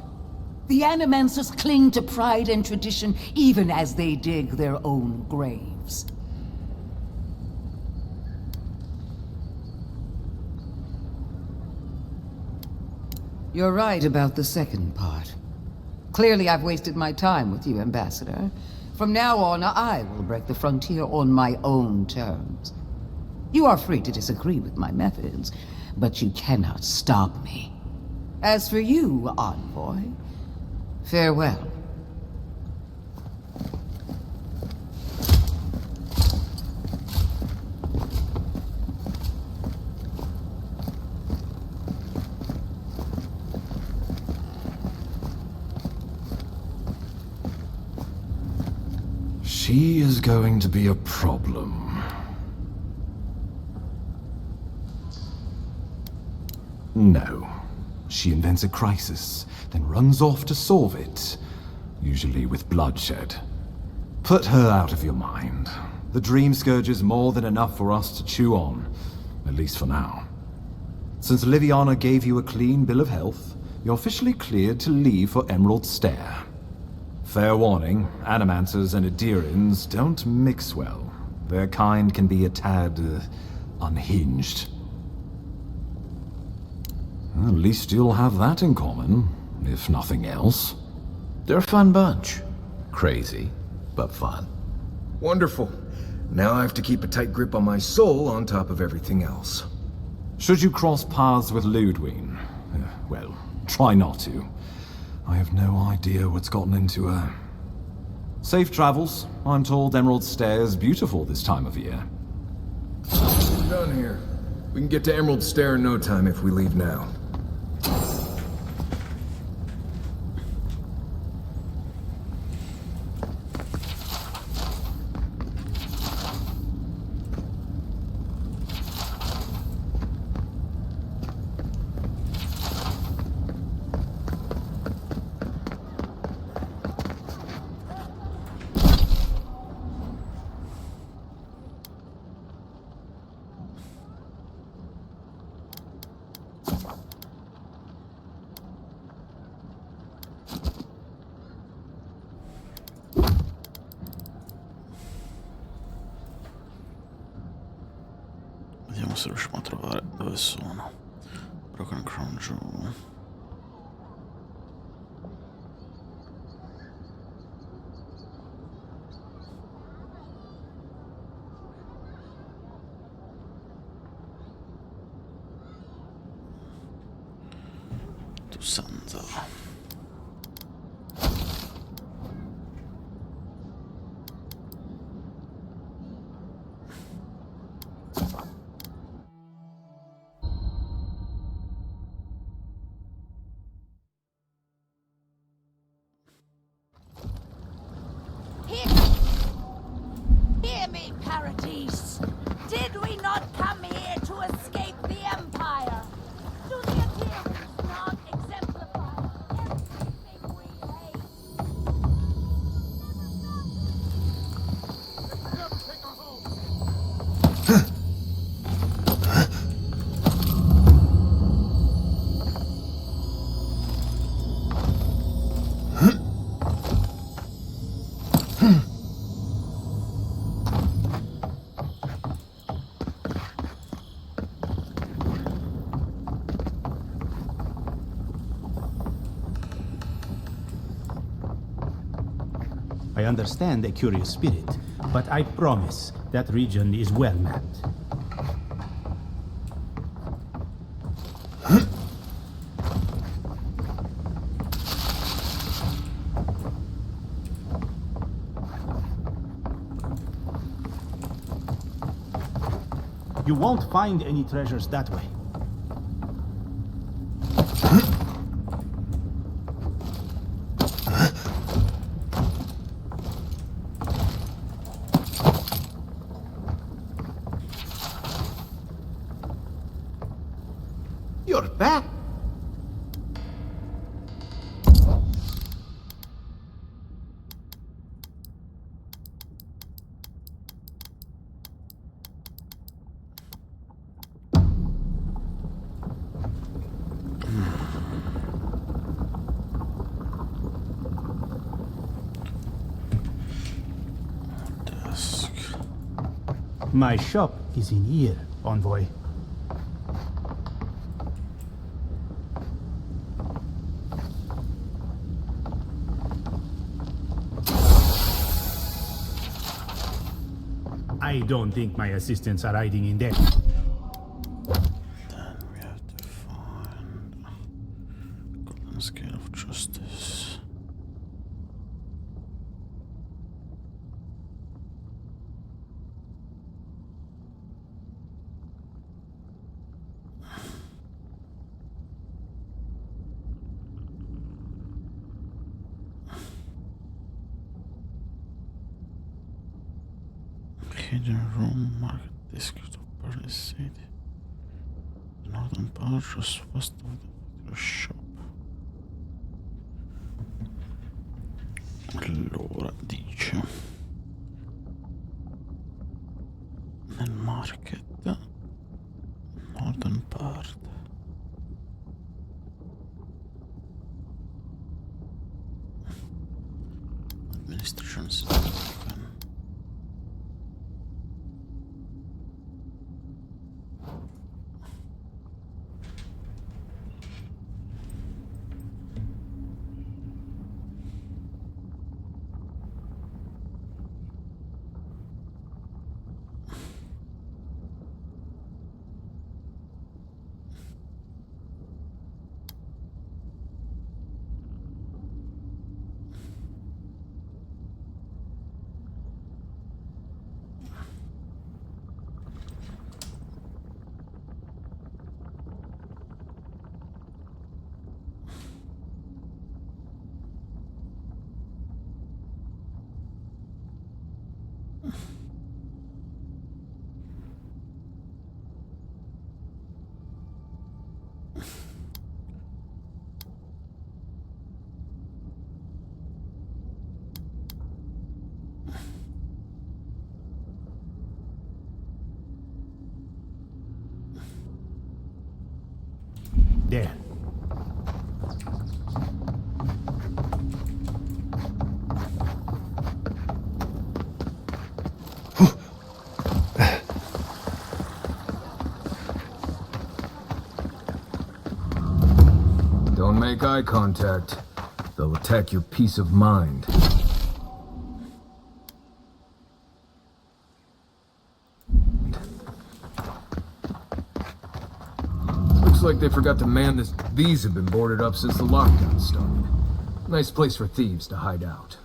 The Animancers cling to pride and tradition even as they dig their own graves. You're right about the second part. Clearly I've wasted my time with you, Ambassador. From now on, I will break the frontier on my own terms. You are free to disagree with my methods, but you cannot stop me. As for you, Envoy, farewell. She is going to be a problem. No. She invents a crisis, then runs off to solve it, usually with bloodshed. Put her out of your mind. The Dream Scourge is more than enough for us to chew on, at least for now. Since Liviana gave you a clean bill of health, you're officially cleared to leave for Emerald Stair. Fair warning, Animancers and Adirans don't mix well. Their kind can be a tad, unhinged. At least you'll have that in common, if nothing else. They're a fun bunch. Crazy, but fun. Wonderful. Now I have to keep a tight grip on my soul on top of everything else. Should you cross paths with Ludwig, well, try not to. I have no idea what's gotten into her. Safe travels. I'm told Emerald Stair is beautiful this time of year. We're done here. We can get to Emerald Stair in no time if we leave now. Vediamo se riusciamo a trovare dove sono. Broken Crown Jewel. Tu sanza. Hear me, Paradise. Did we not come here to escape the Empire? Do the appearance not exemplify everything we hate? I understand a curious spirit, but I promise that region is well mapped. You won't find any treasures that way. You're back. Desk. My shop is in here, Envoy. I don't think my assistants are hiding in there. Then we have to find Golden Scale of Justice. hidden room marked district of Burning City. The northern part was west of the shop. Allora dice nel market northern part. Administration system. There. Don't make eye contact. They'll attack your peace of mind. Looks like they forgot to man this. These have been boarded up since the lockdown started. Nice place for thieves to hide out.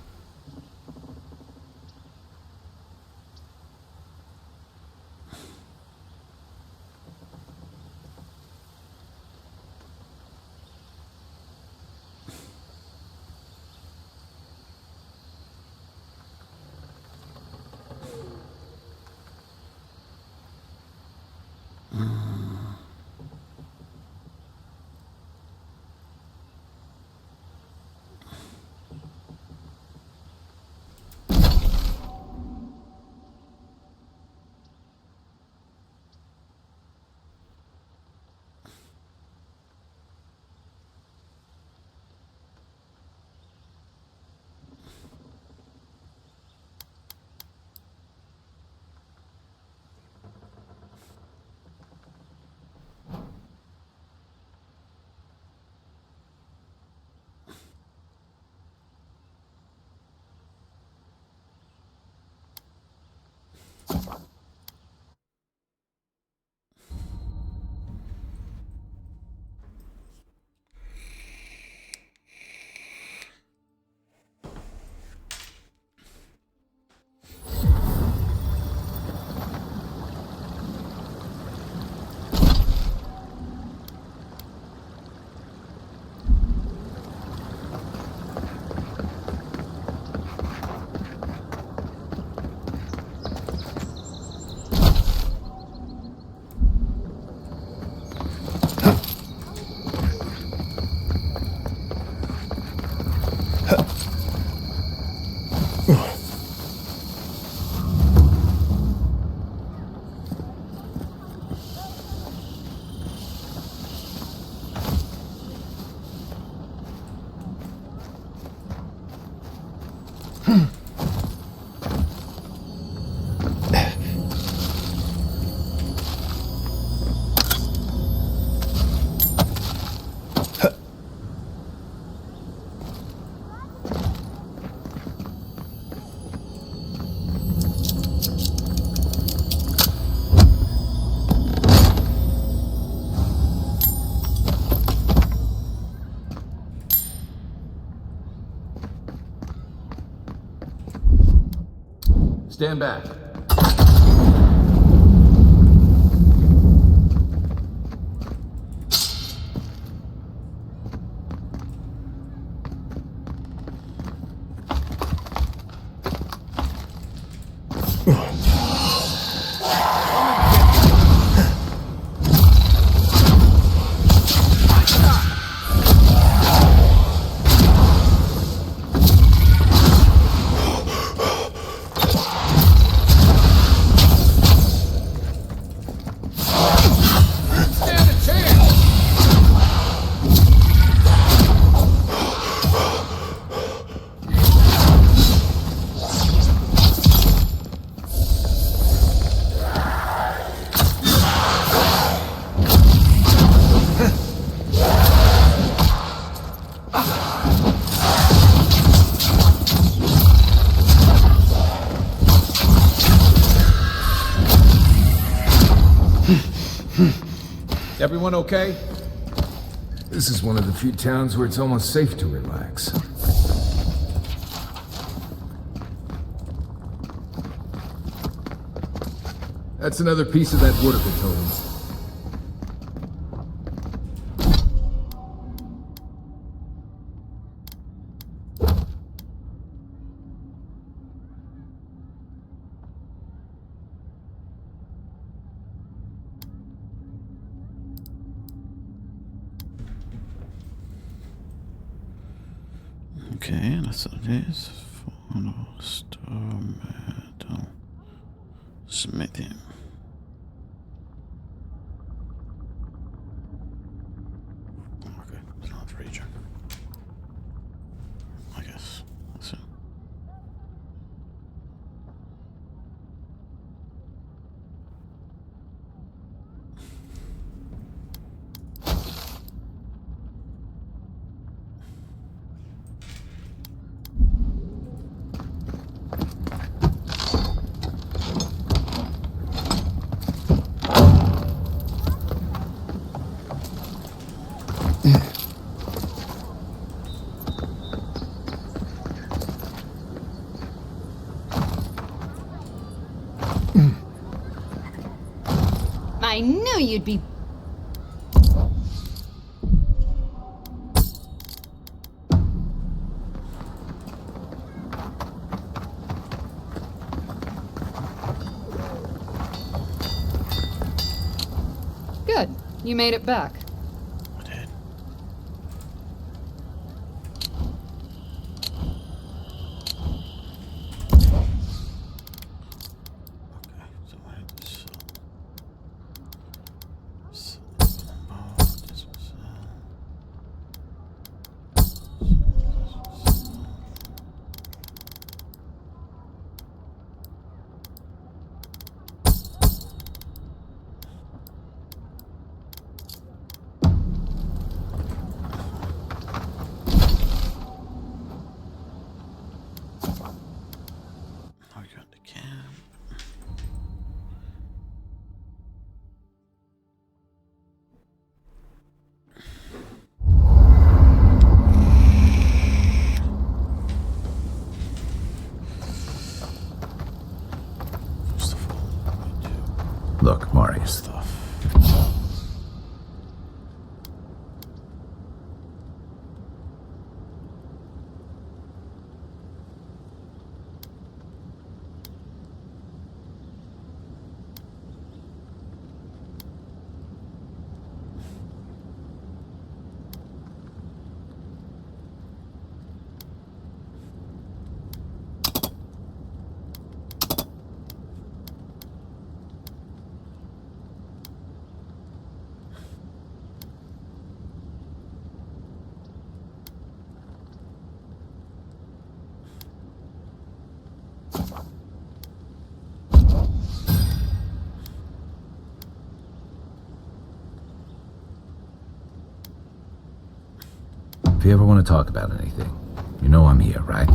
Stand back. Everyone okay? This is one of the few towns where it's almost safe to relax. That's another piece of that wood of the totem. Okay, that's what it is. Follow star metal smithing. Okay, it's not the region. I guess. That's it. I knew you'd be... Good. You made it back. I did. Okay, so I had to sell. Look, Marius. If you ever want to talk about anything, you know I'm here, right?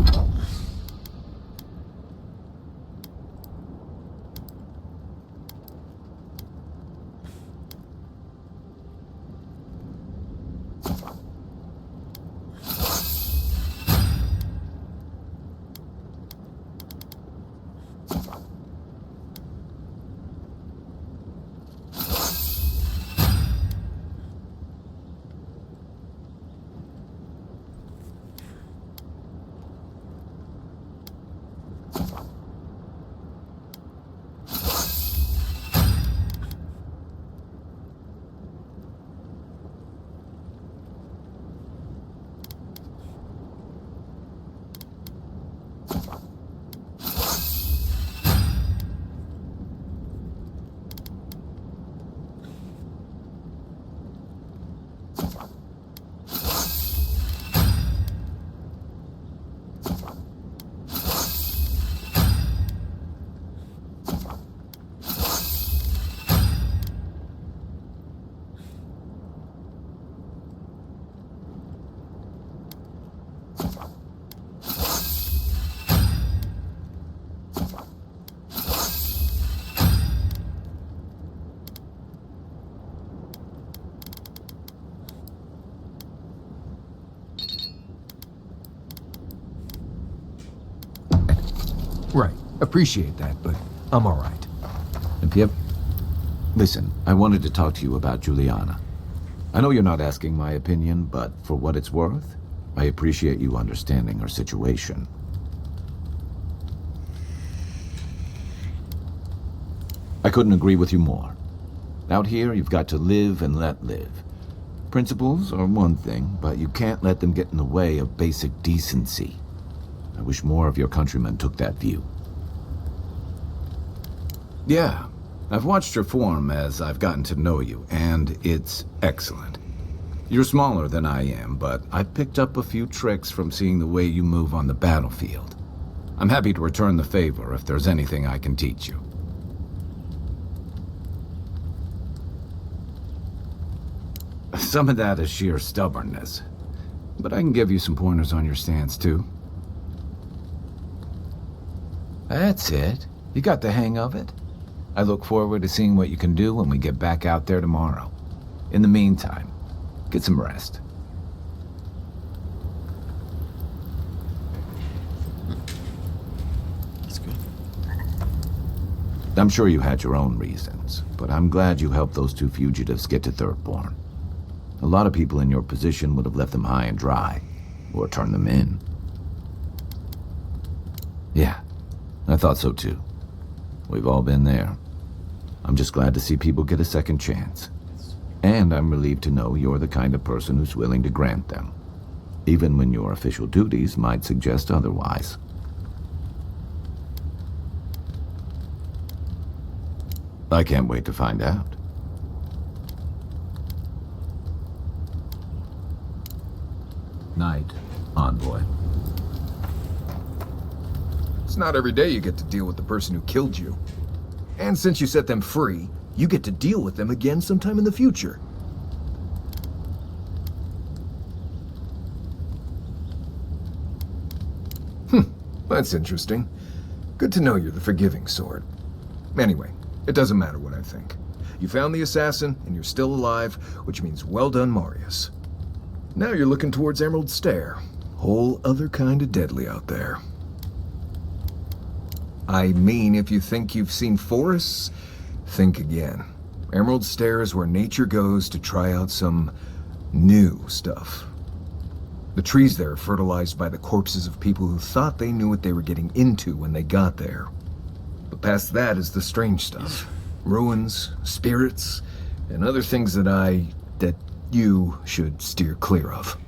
Right. Appreciate that, but I'm alright. And Pip, listen, I wanted to talk to you about Juliana. I know you're not asking my opinion, but for what it's worth, I appreciate you understanding her situation. I couldn't agree with you more. Out here, you've got to live and let live. Principles are one thing, but you can't let them get in the way of basic decency. I wish more of your countrymen took that view. Yeah, I've watched your form as I've gotten to know you, and it's excellent. You're smaller than I am, but I've picked up a few tricks from seeing the way you move on the battlefield. I'm happy to return the favor if there's anything I can teach you. Some of that is sheer stubbornness, but I can give you some pointers on your stance, too. That's it. You got the hang of it. I look forward to seeing what you can do when we get back out there tomorrow. In the meantime, get some rest. That's good. I'm sure you had your own reasons, but I'm glad you helped those two fugitives get to Thirdborn. A lot of people in your position would have left them high and dry, or turned them in. Yeah, I thought so too. We've all been there. I'm just glad to see people get a second chance. And I'm relieved to know you're the kind of person who's willing to grant them, even when your official duties might suggest otherwise. I can't wait to find out. Night, Envoy. It's not every day you get to deal with the person who killed you. And since you set them free, you get to deal with them again sometime in the future. That's interesting. Good to know you're the forgiving sort. Anyway, it doesn't matter what I think. You found the assassin, and you're still alive, which means well done, Marius. Now you're looking towards Emerald Stair. Whole other kind of deadly out there. I mean, if you think you've seen forests, think again. Emerald Stair is where nature goes to try out some new stuff. The trees there are fertilized by the corpses of people who thought they knew what they were getting into when they got there. But past that is the strange stuff. Ruins, spirits, and other things that you should steer clear of.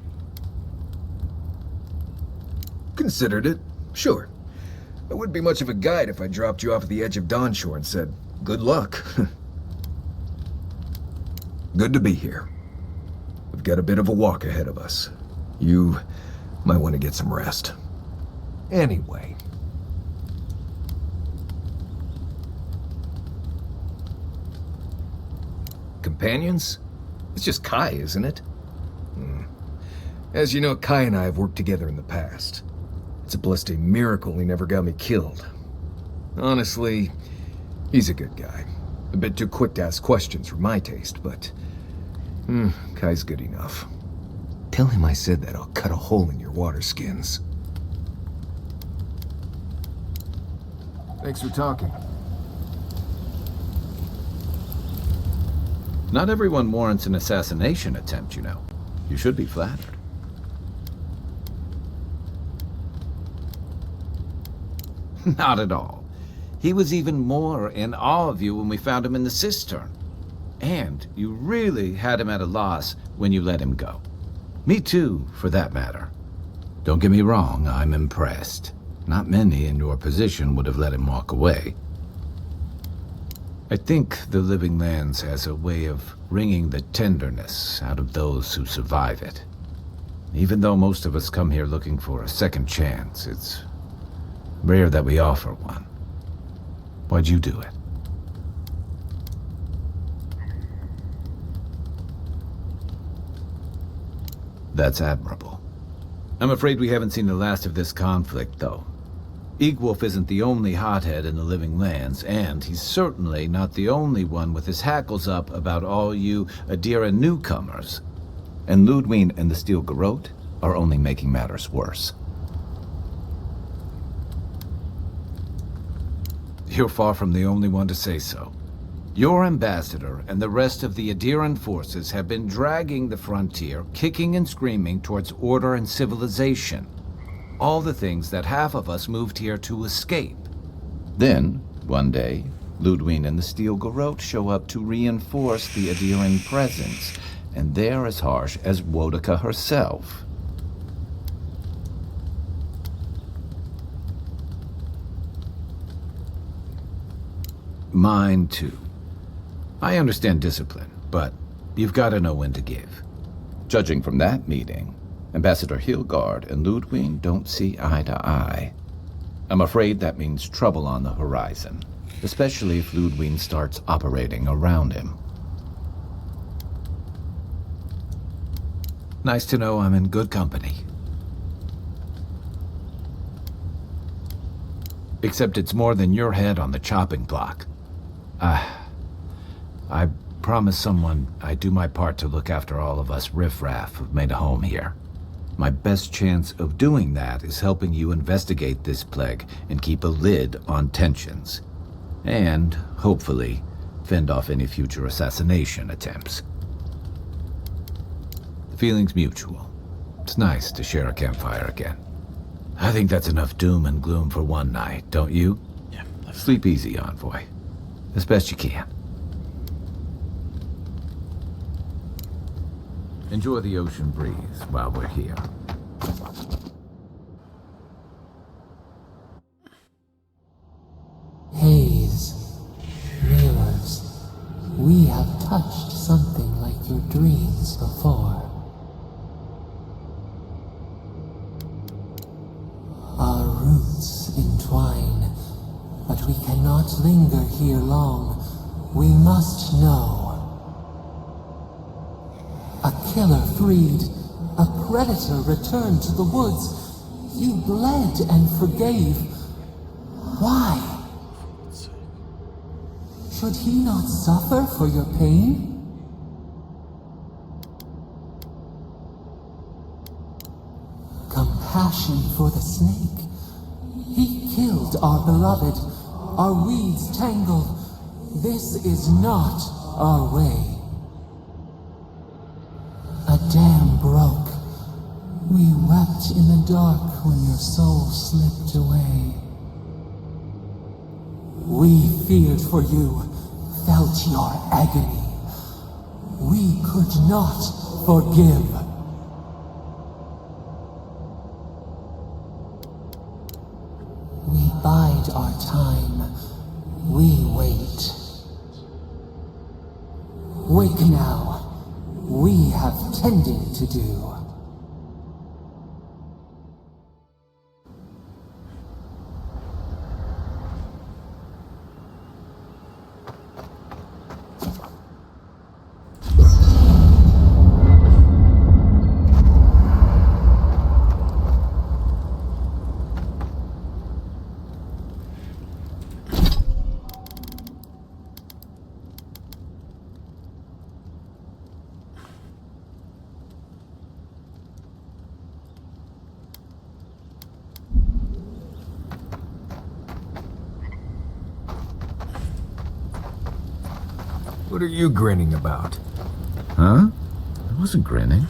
Considered it, sure. I wouldn't be much of a guide if I dropped you off at the edge of Dawnshore and said, good luck. Good to be here. We've got a bit of a walk ahead of us. You might want to get some rest. Anyway. Companions? It's just Kai, isn't it? As you know, Kai and I have worked together in the past. It's a blessed miracle he never got me killed. Honestly, he's a good guy. A bit too quick to ask questions for my taste, but Kai's good enough. Tell him I said that I'll cut a hole in your water skins. Thanks for talking. Not everyone warrants an assassination attempt, you know. You should be flattered. Not at all. He was even more in awe of you when we found him in the cistern. And you really had him at a loss when you let him go. Me too, for that matter. Don't get me wrong, I'm impressed. Not many in your position would have let him walk away. I think the Living Lands has a way of wringing the tenderness out of those who survive it. Even though most of us come here looking for a second chance, it's rare that we offer one. Why'd you do it? That's admirable. I'm afraid we haven't seen the last of this conflict, though. Eagwolf isn't the only hothead in the Living Lands, and he's certainly not the only one with his hackles up about all you Adira newcomers. And Ludwine and the Steel Garrote are only making matters worse. You're far from the only one to say so. Your ambassador and the rest of the Adiran forces have been dragging the frontier, kicking and screaming towards order and civilization. All the things that half of us moved here to escape. Then, one day, Ludwig and the Steel Garrote show up to reinforce the Adiran presence, and they're as harsh as Wodaka herself. Mine, too. I understand discipline, but you've got to know when to give. Judging from that meeting, Ambassador Hilgard and Ludwig don't see eye to eye. I'm afraid that means trouble on the horizon, especially if Ludwig starts operating around him. Nice to know I'm in good company. Except it's more than your head on the chopping block. I promised someone I'd do my part to look after all of us riffraff who've made a home here. My best chance of doing that is helping you investigate this plague and keep a lid on tensions. And, hopefully, fend off any future assassination attempts. The feeling's mutual. It's nice to share a campfire again. I think that's enough doom and gloom for one night, don't you? Yeah. Sleep easy, Envoy. As best you can. Enjoy the ocean breeze while we're here. Haze, mirrors, we have touched something like your dreams before. Our roots entwine, but we cannot linger here long. We must know. A killer freed, a predator returned to the woods. You bled and forgave. Why? Should he not suffer for your pain? Compassion for the snake. He killed our beloved. Our weeds tangled. This is not our way. A dam broke. We wept in the dark when your soul slipped away. We feared for you, felt your agony. We could not forgive. We bide our time. We wait. Wake now. We have tending to do. What are you grinning about? Huh? I wasn't grinning.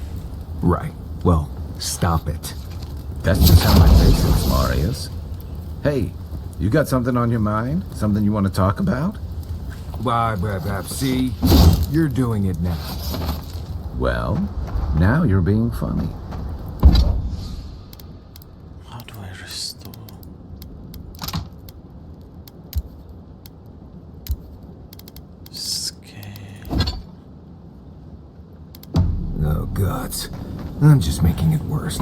Right. Well, stop it. That's just how my face is, Marius. Hey, you got something on your mind? Something you want to talk about? See? You're doing it now. Well, now you're being funny. How do I restore? Oh, gods. I'm just making it worse.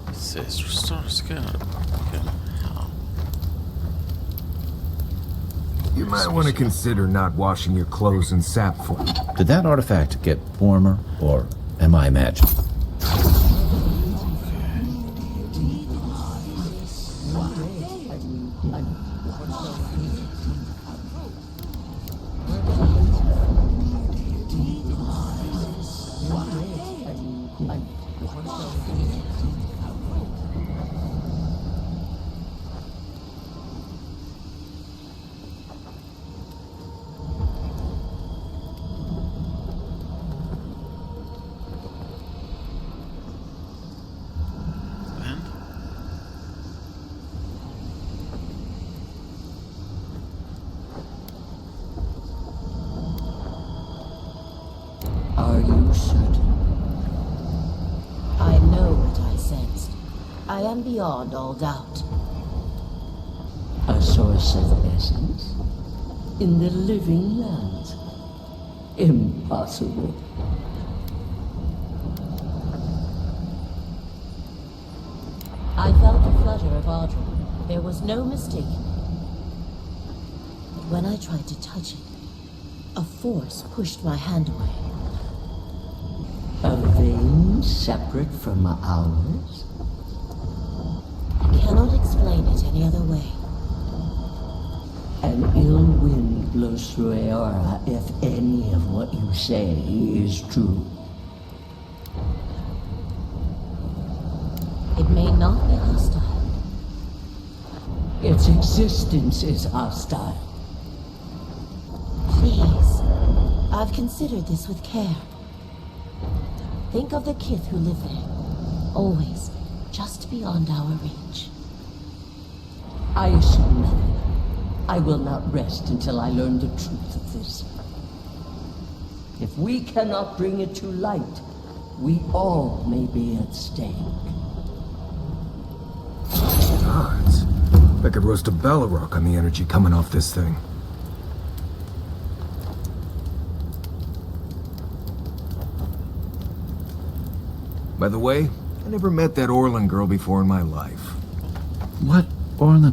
It says restore scan. Okay. How? You might want to consider not washing your clothes in sap form. Did that artifact get warmer, or am I imagining? Okay. certain? I know what I sensed. I am beyond all doubt. A source of essence? In the living lands? Impossible. I felt the flutter of Audra. There was no mistaking it. But when I tried to touch it, a force pushed my hand away. A vein separate from ours? I cannot explain it any other way. An ill wind blows through Eora if any of what you say is true. It may not be hostile. Its existence is hostile. Please, I've considered this with care. Think of the kith who live there. Always just beyond our reach. I assume nothing. I will not rest until I learn the truth of this. If we cannot bring it to light, we all may be at stake. Gods. I could roast a Balrog on the energy coming off this thing. By the way, I never met that Orlan girl before in my life. What Orlan?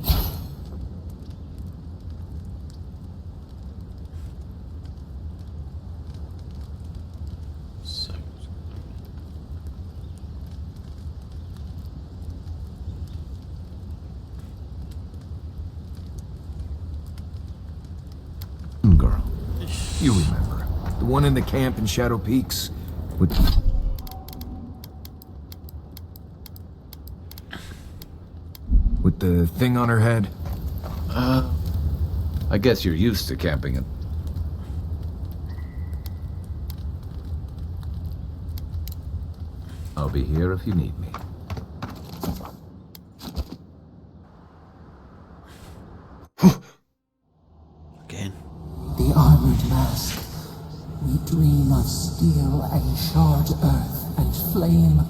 Girl. You remember. The one in the camp in Shadow Peaks? With the thing on her head? I guess you're used to camping in... I'll be here if you need me. Again. The armored mask. We dream of steel and charred earth and flame.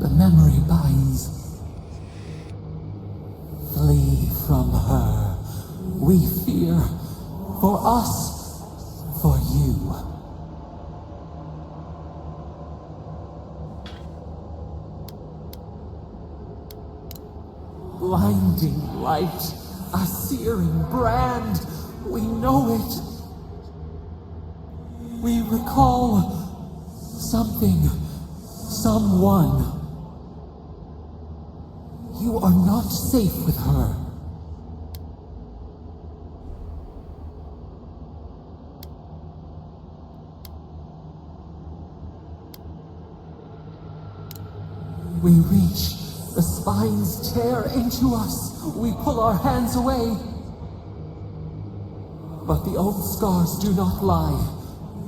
The memory binds. Flee from her. We fear. For us. For you. Blinding light. A searing brand. We know it. We recall something. Someone. You are not safe with her. We reach. The spines tear into us. We pull our hands away. But the old scars do not lie.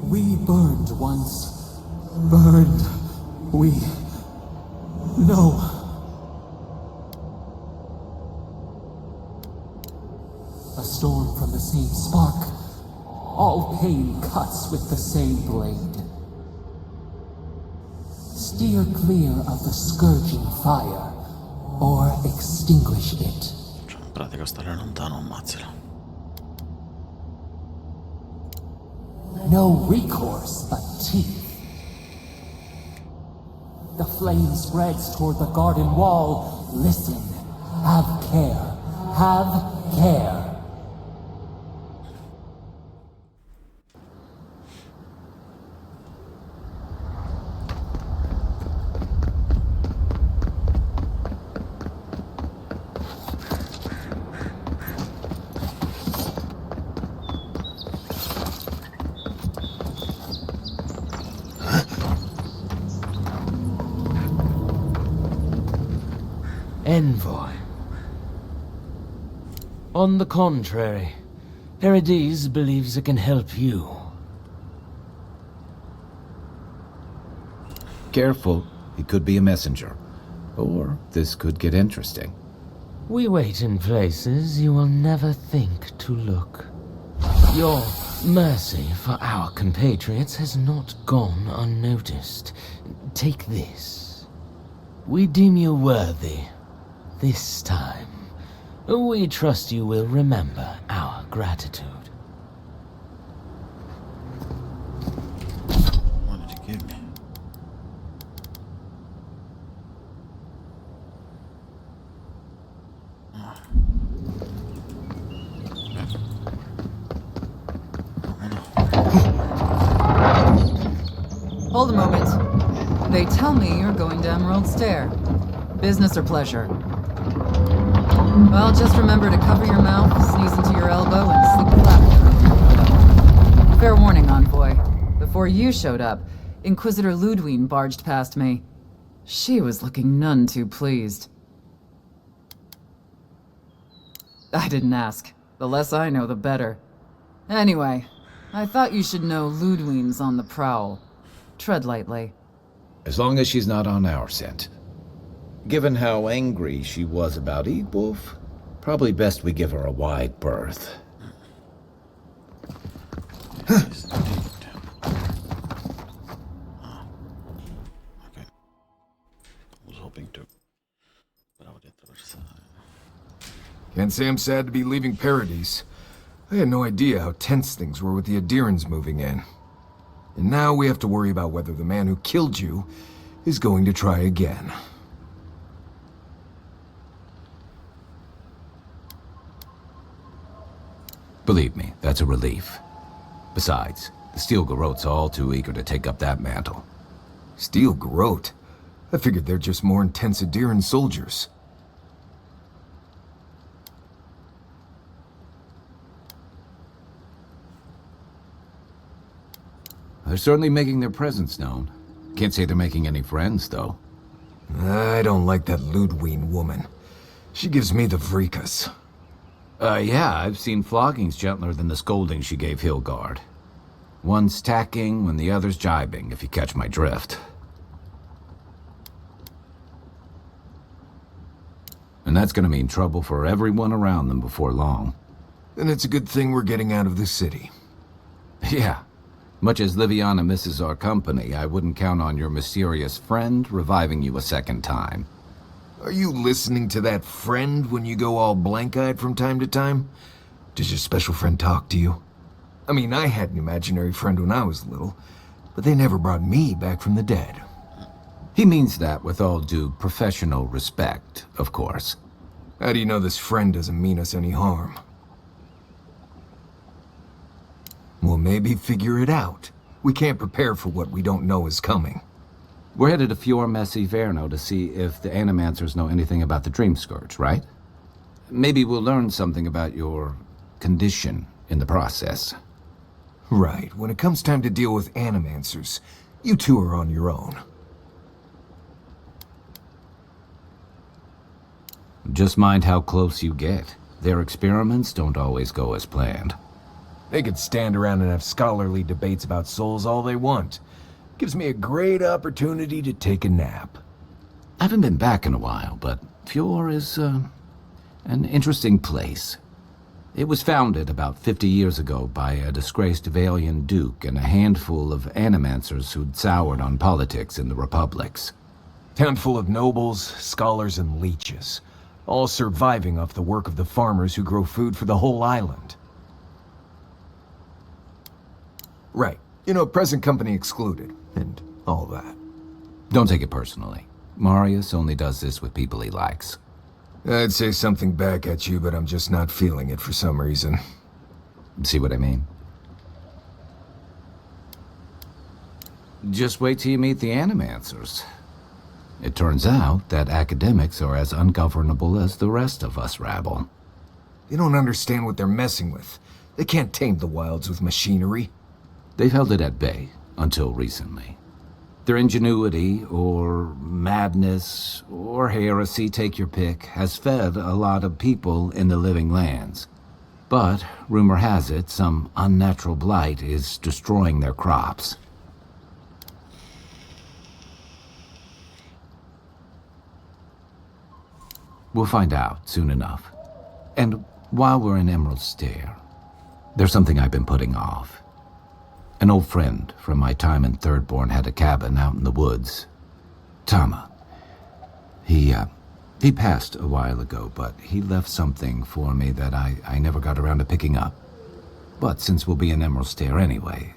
We burned once. Burned. We know. A storm from the same spark. All pain cuts with the same blade. Steer clear of the scourging fire, or extinguish it. Cioè, in pratica stare lontano, ammazzila. No recourse but teeth. The flame spreads toward the garden wall. Listen. Have care. Have care. Envoy. On the contrary, Paradise believes it can help you. Careful, he could be a messenger. Or this could get interesting. We wait in places you will never think to look. Your Mercy for our compatriots has not gone unnoticed. Take this. We deem you worthy. This time, we trust you will remember our gratitude. What did you give me? Hold a moment. They tell me you're going to Emerald Stair. Business or pleasure? Well, just remember to cover your mouth, sneeze into your elbow, and sleep flat. Fair warning, Envoy. Before you showed up, Inquisitor Ludwine barged past me. She was looking none too pleased. I didn't ask. The less I know, the better. Anyway, I thought you should know Ludwine's on the prowl. Tread lightly. As long as she's not on our scent. Given how angry she was about Eatwolf, probably best we give her a wide berth. Okay. I was hoping to. But I would hit the other side. Can't say I'm sad to be leaving Paradise. I had no idea how tense things were with the Adirans moving in. And now we have to worry about whether the man who killed you is going to try again. Believe me, that's a relief. Besides, the Steel Garrote's all too eager to take up that mantle. Steel Garrote? I figured they're just more intense Adiran soldiers. They're certainly making their presence known. Can't say they're making any friends, though. I don't like that Ludwine woman. She gives me the vreekas. Yeah, I've seen floggings gentler than the scolding she gave Hilgard. One's tacking when the other's jibing, if you catch my drift. And that's gonna mean trouble for everyone around them before long. Then it's a good thing we're getting out of the city. Yeah. Much as Liviana misses our company, I wouldn't count on your mysterious friend reviving you a second time. Are you listening to that friend when you go all blank-eyed from time to time? Does your special friend talk to you? I mean, I had an imaginary friend when I was little, but they never brought me back from the dead. He means that with all due professional respect, of course. How do you know this friend doesn't mean us any harm? Well, maybe figure it out. We can't prepare for what we don't know is coming. We're headed to Fior Messi Verno to see if the Animancers know anything about the Dream Scourge, right? Maybe we'll learn something about your condition in the process. Right. When it comes time to deal with Animancers, you two are on your own. Just mind how close you get. Their experiments don't always go as planned. They could stand around and have scholarly debates about souls all they want. Gives me a great opportunity to take a nap. I haven't been back in a while, but Fior is, an interesting place. It was founded about 50 years ago by a disgraced Valian duke and a handful of Animancers who'd soured on politics in the Republics. Town full of nobles, scholars, and leeches. All surviving off the work of the farmers who grow food for the whole island. Right. You know, present company excluded, and all that. Don't take it personally. Marius only does this with people he likes. I'd say something back at you, but I'm just not feeling it for some reason. See what I mean? Just wait till you meet the Animancers. It turns out that academics are as ungovernable as the rest of us rabble. They don't understand what they're messing with. They can't tame the wilds with machinery. They've held it at bay, until recently. Their ingenuity, or madness, or heresy, take your pick, has fed a lot of people in the living lands. But, rumor has it, some unnatural blight is destroying their crops. We'll find out soon enough. And while we're in Emerald Stair, There's something I've been putting off. An old friend from my time in Thirdborn had a cabin out in the woods. Tama. He passed a while ago, but he left something for me that I never got around to picking up. But since we'll be in Emerald Stair anyway...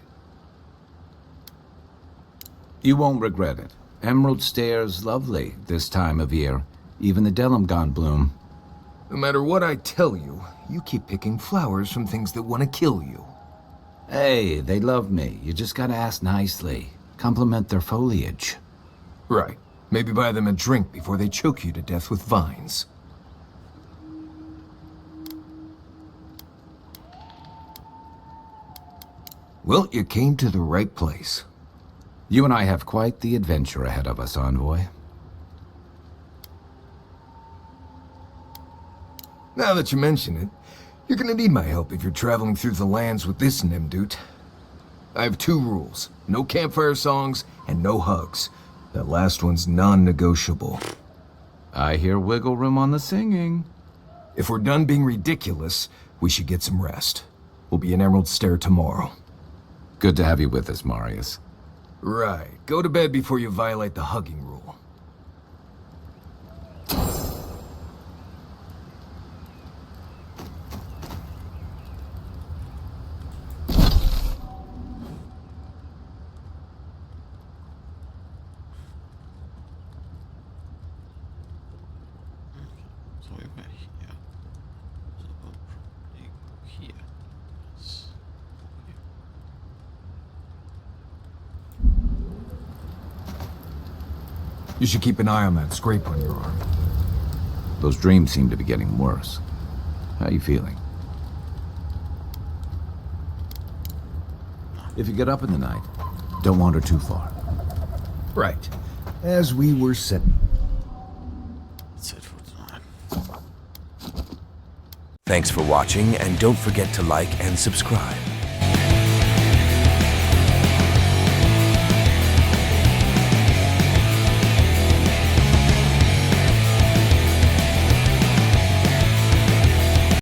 You won't regret it. Emerald Stair's lovely this time of year. Even the Delimgon bloom. No matter what I tell you, you keep picking flowers from things that want to kill you. Hey, they love me. You just gotta ask nicely. Compliment their foliage. Right. Maybe buy them a drink before they choke you to death with vines. Well, you came to the right place. You and I have quite the adventure ahead of us, Envoy. Now that you mention it, you're gonna need my help if you're traveling through the lands with this Nimdut. I have 2 rules. No campfire songs and no hugs. That last one's non-negotiable. I hear wiggle room on the singing. If we're done being ridiculous, we should get some rest. We'll be in Emerald Stair tomorrow. Good to have you with us, Marius. Right. Go to bed before you violate the hugging rule. So we were here. So we'll probably go here. Yes. You should keep an eye on that scrape on your arm. Those dreams seem to be getting worse. How are you feeling? If you get up in the night, don't wander too far. Right. As we were set. That's it for tonight. Thanks for watching, and don't forget to like and subscribe.